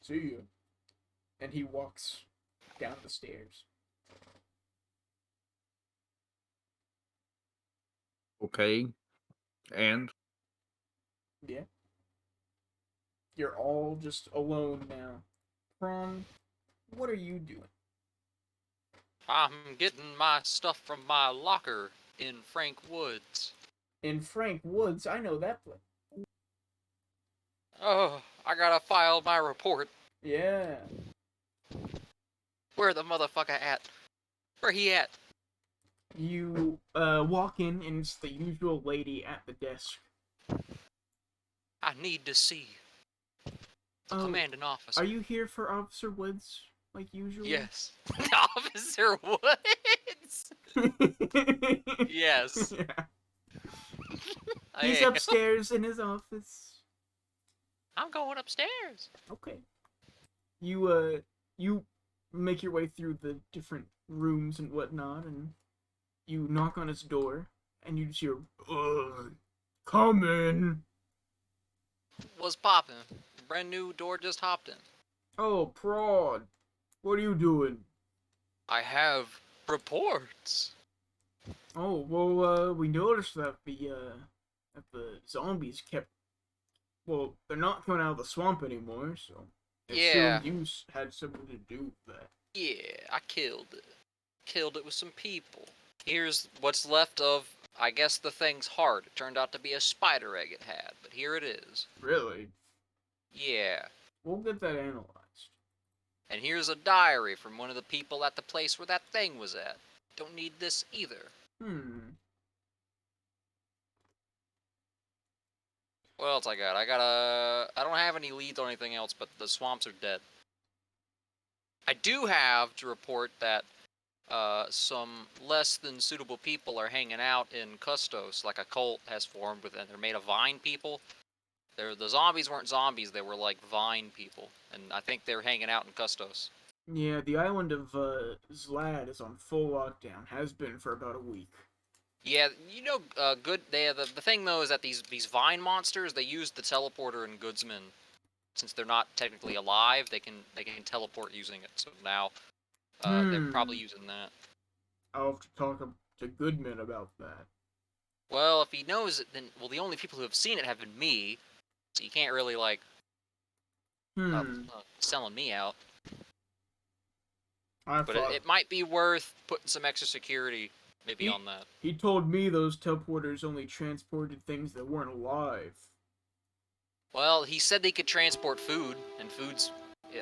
See you. And he walks down the stairs. Okay. And Yeah. You're all just alone now. Prawn, what are you doing? I'm getting my stuff from my locker in Frank Woods. In Frank Woods, I know that place. Oh, I gotta file my report. Yeah. Where the motherfucker at? Where he at? You walk in and it's the usual lady at the desk. I need to see the Oh, commanding officer. are you here for Officer Woods, like usual? Yes. Officer Woods? Yes. Yeah. I He's am. upstairs in his office. I'm going upstairs. Okay. You make your way through the different rooms and whatnot, and you knock on his door, and you just hear, come in. Was popping. Brand new door just hopped in. Oh, Prod, what are you doing? I have reports. Oh, well, we noticed that the zombies kept, well, they're not coming out of the swamp anymore, so I Yeah. assumed you had something to do with that. Yeah, I killed it. Killed it with some people. Here's what's left of, I guess, the thing's heart. It turned out to be a spider egg it had, but here it is. Really? Yeah. We'll get that analyzed. And here's a diary from one of the people at the place where that thing was at. Don't need this either. What else I got? I don't have any leads or anything else, but the swamps are dead. I do have to report that some less than suitable people are hanging out in Custos, like a cult has formed with, and they're made of vine people. The zombies weren't zombies; they were like vine people, and I think they're hanging out in Custos. Yeah, the island of Zlad is on full lockdown. Has been for about a week. Yeah, you know, good. The thing though is that these vine monsters, they use the teleporter in Goodsman. Since they're not technically alive, they can teleport using it. So now they're probably using that. I'll have to talk to Goodman about that. Well, if he knows it, then the only people who have seen it have been me. So you can't really like selling me out. But it might be worth putting some extra security maybe on that. He told me those teleporters only transported things that weren't alive. Well, he said they could transport food, and food's,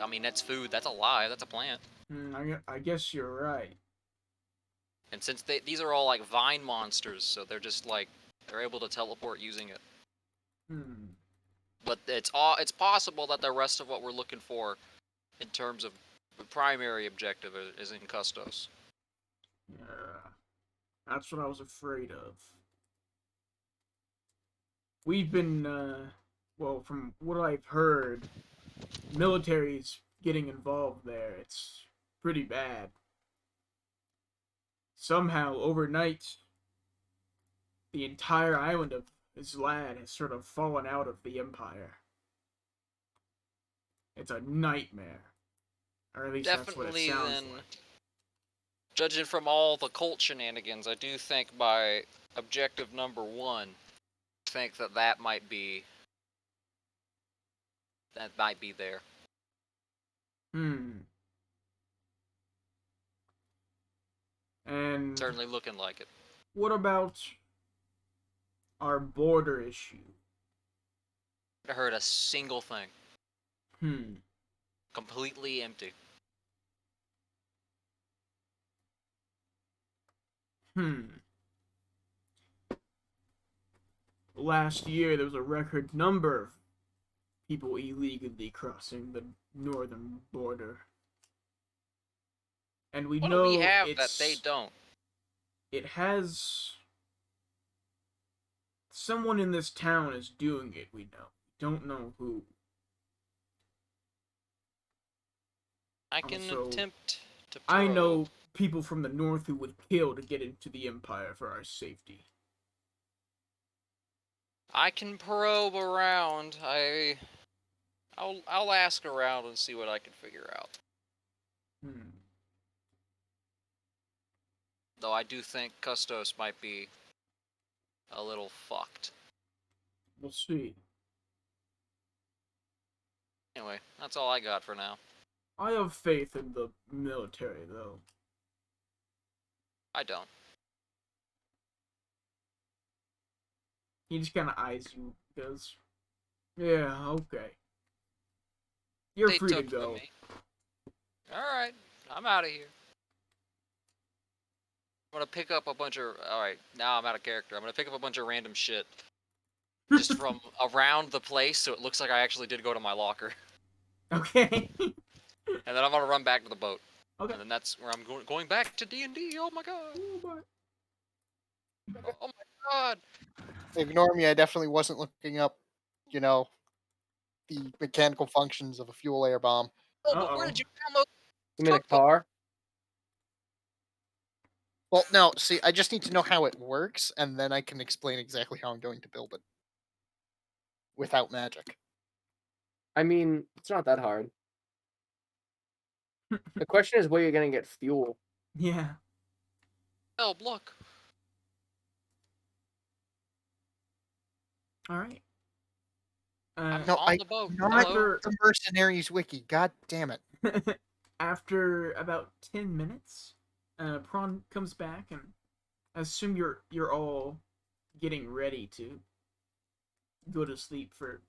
I mean, that's food. That's alive. That's a plant. I guess you're right. And since these are all like vine monsters, so they're just like they're able to teleport using it. But it's possible that the rest of what we're looking for, in terms of the primary objective, is in Custos. Yeah, that's what I was afraid of. We've been, well, from what I've heard, military's getting involved there. It's pretty bad. Somehow, overnight, the entire island of Zlad has sort of fallen out of the Empire. It's a nightmare. Or at least that's what it Definitely, sounds then, like. judging from all the cult shenanigans, I do think by objective number 1, I think that might be there. And Certainly looking like it. what about our border issue? I heard a single thing. Hmm. Completely empty. Last year, there was a record number of people illegally crossing the northern border. And we What do know we have that they don't? it has someone in this town is doing it, we know. Don't know who. I can Also, attempt to I probe. know people from the north who would kill to get into the Empire for our safety. I can probe around. I'll ask around and see what I can figure out. Though I do think Custos might be a little fucked. We'll see. Anyway, that's all I got for now. I have faith in the military, though. I don't. He just kind of eyes you, because, yeah, okay. You're They free to took go. me. Alright, I'm out of here. I'm gonna pick up a bunch of... Alright, now I'm out of character. I'm gonna pick up a bunch of random shit. Just from around the place, so it looks like I actually did go to my locker. Okay. And then I'm gonna run back to the boat. Okay. And then that's where I'm going back to D&D. Oh my god. Oh my god. Ignore me. I definitely wasn't looking up, the mechanical functions of a fuel air bomb. Oh, but where Uh-oh. did you download? You mean a car? Well, no. See, I just need to know how it works, and then I can explain exactly how I'm going to build it without magic. I mean, it's not that hard. The question is where you're gonna get fuel. Yeah. Help, look. Alright. I'm No, on the boat. Not Hello? the mercenaries wiki. God damn it. After about 10 minutes, Prawn comes back, and I assume you're all getting ready to go to sleep for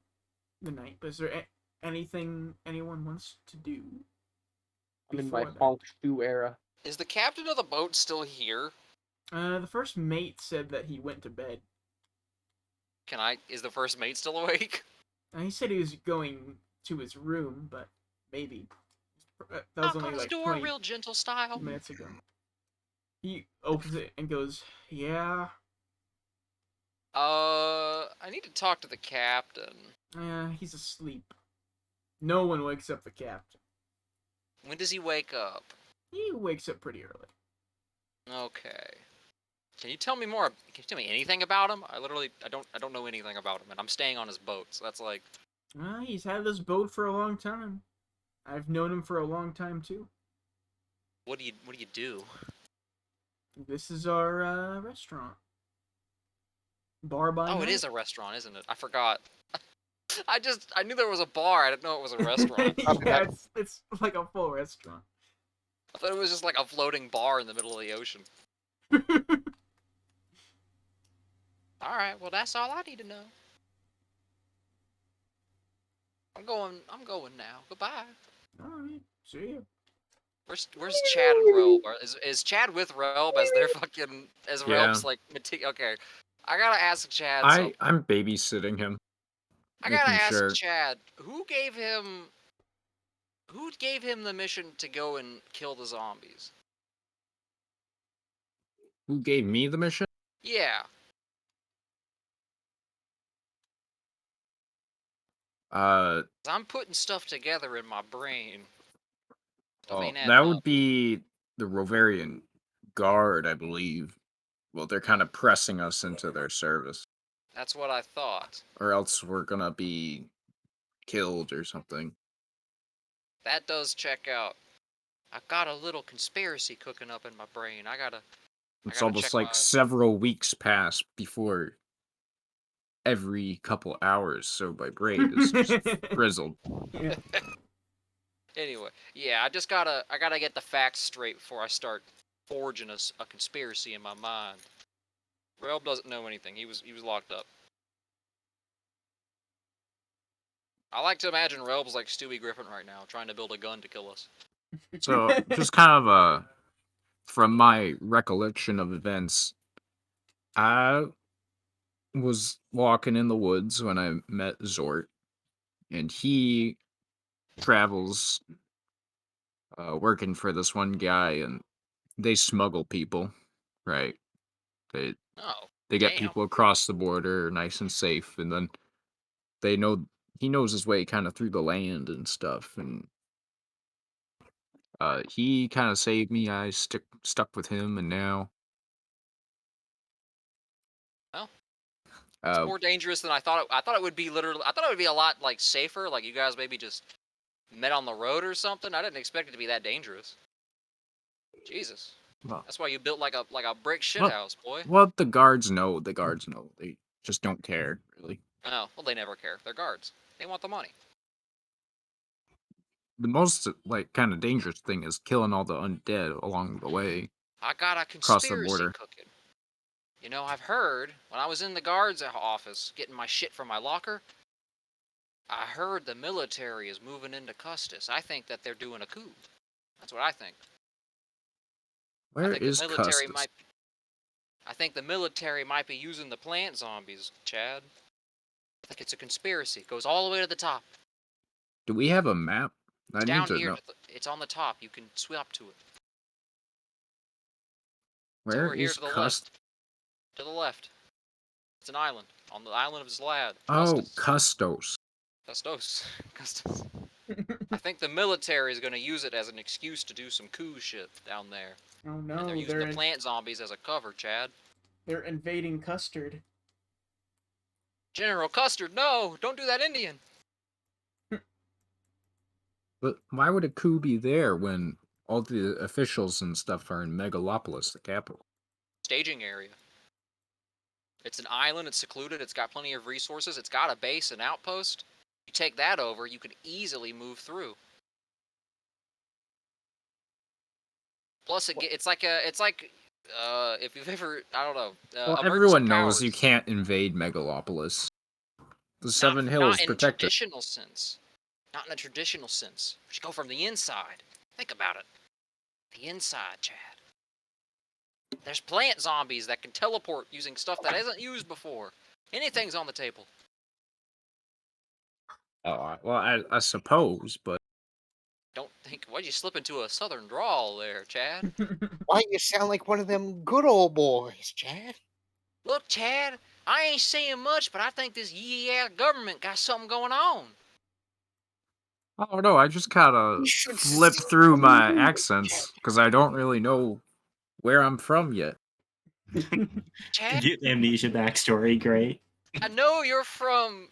the night. But is there anything anyone wants to do? I'm in my before that? honk shoe era. Is the captain of the boat still here? The first mate said that he went to bed. Is the first mate still awake? He said he was going to his room, but maybe. That was Knock only on his like door, 20 real gentle style. minutes ago. He opens it and goes, "Yeah, I need to talk to the captain. he's asleep. No one wakes up the captain. When does he wake up? He wakes up pretty early." Okay. Can you tell me more? Can you tell me anything about him? I don't know anything about him, and I'm staying on his boat, so that's like... He's had this boat for a long time. I've known him for a long time too. What do you do? This is our restaurant. Bar by Oh, night. it is a restaurant, isn't it? I forgot. I knew there was a bar. I didn't know it was a restaurant. Yeah, it's like a full restaurant. I thought it was just like a floating bar in the middle of the ocean. Alright, well that's all I need to know. I'm going now. Goodbye. Alright, see you. Where's Chad and Robe? Is Chad with Robe as their fucking Yeah. Robe's like okay. I gotta ask Chad I'm babysitting him. I gotta making ask sure- Chad, who gave him the mission to go and kill the zombies? Who gave me the mission? Yeah. I'm putting stuff together in my brain. Stuff ain't adding That up. would be the Rovarian Guard, I believe. Well, they're kind of pressing us into their service. That's what I thought. Or else we're gonna be killed or something. That does check out. I've got a little conspiracy cooking up in my brain. I gotta It's gotta almost check like my- several weeks pass before every couple hours, so my brain is just frizzled. Yeah. Anyway, yeah, I gotta get the facts straight before I start forging a conspiracy in my mind. Relb doesn't know anything. He was locked up. I like to imagine Relb's like Stewie Griffin right now, trying to build a gun to kill us. So just kind of from my recollection of events, I was walking in the woods when I met Zort, and he travels working for this one guy, and they smuggle people, right? They Oh, they get damn. people across the border nice and safe, and then he knows his way kind of through the land and stuff, and he kind of saved me. I stuck with him, and now Well, it's uh, more dangerous than I thought. I thought it would be literally. I thought it would be a lot like safer. Like you guys maybe just met on the road or something. I didn't expect it to be that dangerous. Jesus, well, that's why you built like a brick shit Well- house, boy. well, the guards know. The guards know. They just don't care, really. Oh, well, they never care. They're guards. They want the money. The most kind of dangerous thing is killing all the undead along the way. I got a Across the conspiracy border. cooking. You know, I've heard when I was in the guards office getting my shit from my locker, I heard the military is moving into Custis. I think that they're doing a coup. That's what I think. I Where think is the military Custis? might. I think the military might be using the plant zombies, Chad. I think it's a conspiracy. It goes all the way to the top. Do we have a map? I need Down to here, know. it's on the top. You can swim up to it. It's Where over here is to the Custis? left. To the left. It's an island. On the island of Zlad. Oh, Custis. Custos. Custis. I think the military is going to use it as an excuse to do some coup shit down there. Oh And no, they're using the plant zombies as a cover, Chad. they're invading Custard. General Custard, no! Don't do that Indian! But why would a coup be there when all the officials and stuff are in Megalopolis, the capital? Staging area. It's an island, it's secluded, it's got plenty of resources, it's got a base, an outpost. You take that over, you can easily move through. Plus, it's like if you've ever, I don't know. Well, emergency everyone knows you powers. can't invade Megalopolis. The Seven Hills Not in a protect it. traditional sense. Not in a traditional sense. We should go from the inside. Think about it. The inside, Chad. There's plant zombies that can teleport using stuff that isn't used before. Anything's on the table. Oh, well, I suppose, but Don't think. Why'd you slip into a southern drawl there, Chad? Why you sound like one of them good old boys, Chad? Look, Chad, I ain't saying much, but I think this yee government got something going on. oh no, I just kind of You should flip see through what my you do, accents because I don't really know where I'm from yet. Chad, Get the amnesia backstory, great. I know you're from.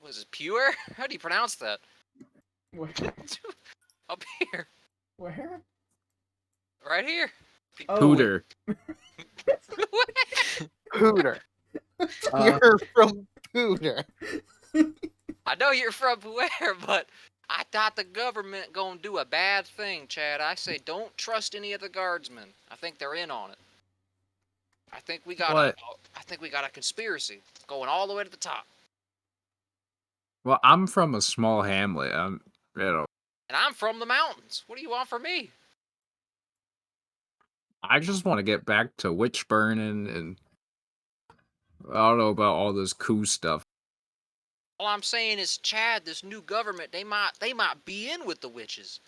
Was it Pure? How do you pronounce that? Where? Up here. Where? Right here. Oh, Pooter. Hooter. You're from Pooter. I know you're from where, but I thought the government gonna do a bad thing, Chad. I say don't trust any of the guardsmen. I think they're in on it. I think we got What? a conspiracy going all the way to the top. Well, I'm from a small hamlet. I'm, And I'm from the mountains. What do you want from me? I just want to get back to witch burning and I don't know about all this cool stuff. All I'm saying is, Chad, this new government, they might be in with the witches.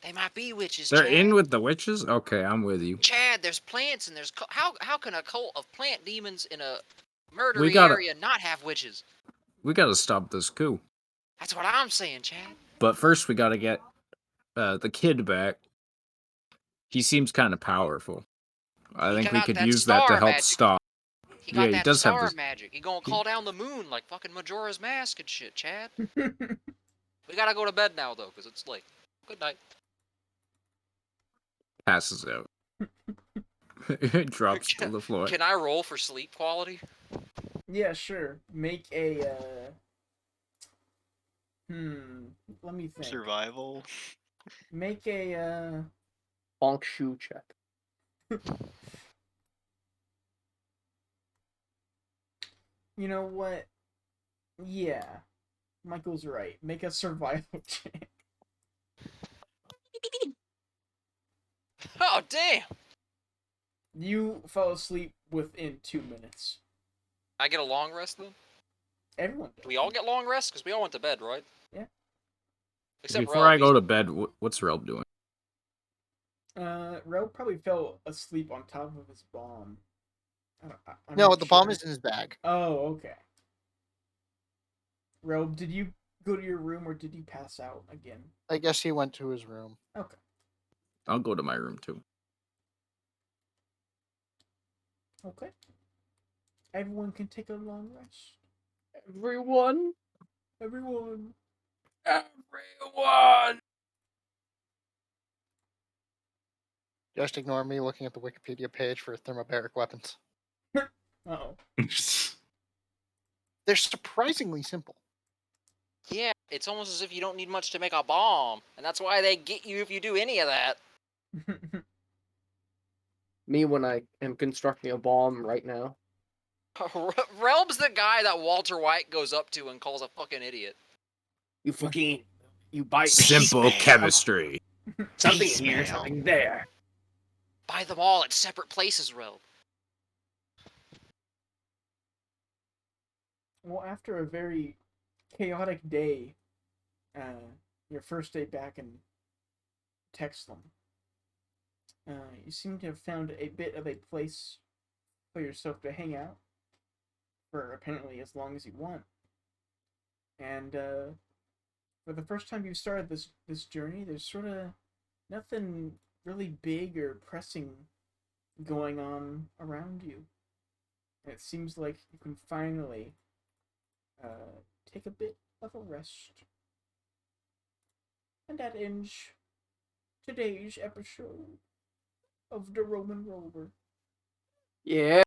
They might be witches, They're Chad. in with the witches? Okay, I'm with you. Chad, there's plants and there's how can a cult of plant demons in a murdery We gotta- area not have witches? We gotta stop this coup. That's what I'm saying, Chad. But first, we gotta get the kid back. He seems kind of powerful. I He think we got could that use that to star help magic. stop. He got Yeah, he that does have star this- magic. He gonna call down the moon like fucking Majora's Mask and shit, Chad. We gotta go to bed now though, cause it's late. Good night. Passes out. It drops to the floor. Can I roll for sleep quality? Yeah, sure. Make a let me think. Survival. Make a Bonk shoe check. You know what? Yeah, Michael's right. Make a survival check. Oh damn! You fell asleep within 2 minutes. I get a long rest then. Everyone Do does. we all get long rest? Because we all went to bed, right? Yeah. Except Before Relb, I go to bed, what's Relb doing? Rel probably fell asleep on top of his bomb. I'm No, not the bomb sure. is in his bag. Oh, okay. Rel, did you go to your room or did you pass out again? I guess he went to his room. Okay. I'll go to my room too. Okay. Everyone can take a long rest. Everyone. Everyone. Everyone. Just ignore me looking at the Wikipedia page for thermobaric weapons. Uh-oh. They're surprisingly simple. yeah, it's almost as if you don't need much to make a bomb, and that's why they get you if you do any of that. Me when I am constructing a bomb right now. Relb's the guy that Walter White goes up to and calls a fucking idiot. You fucking. You bite. Simple chemistry. Something Piecemeal. here, something there. Buy them all at separate places, Relb. Well, after a very chaotic day, your first day back in Texlam, you seem to have found a bit of a place for yourself to hang out for apparently as long as you want. And for the first time you've started this journey, there's sort of nothing really big or pressing going on around you. And it seems like you can finally take a bit of a rest. And that ends today's episode of the Roman Rover. Yeah.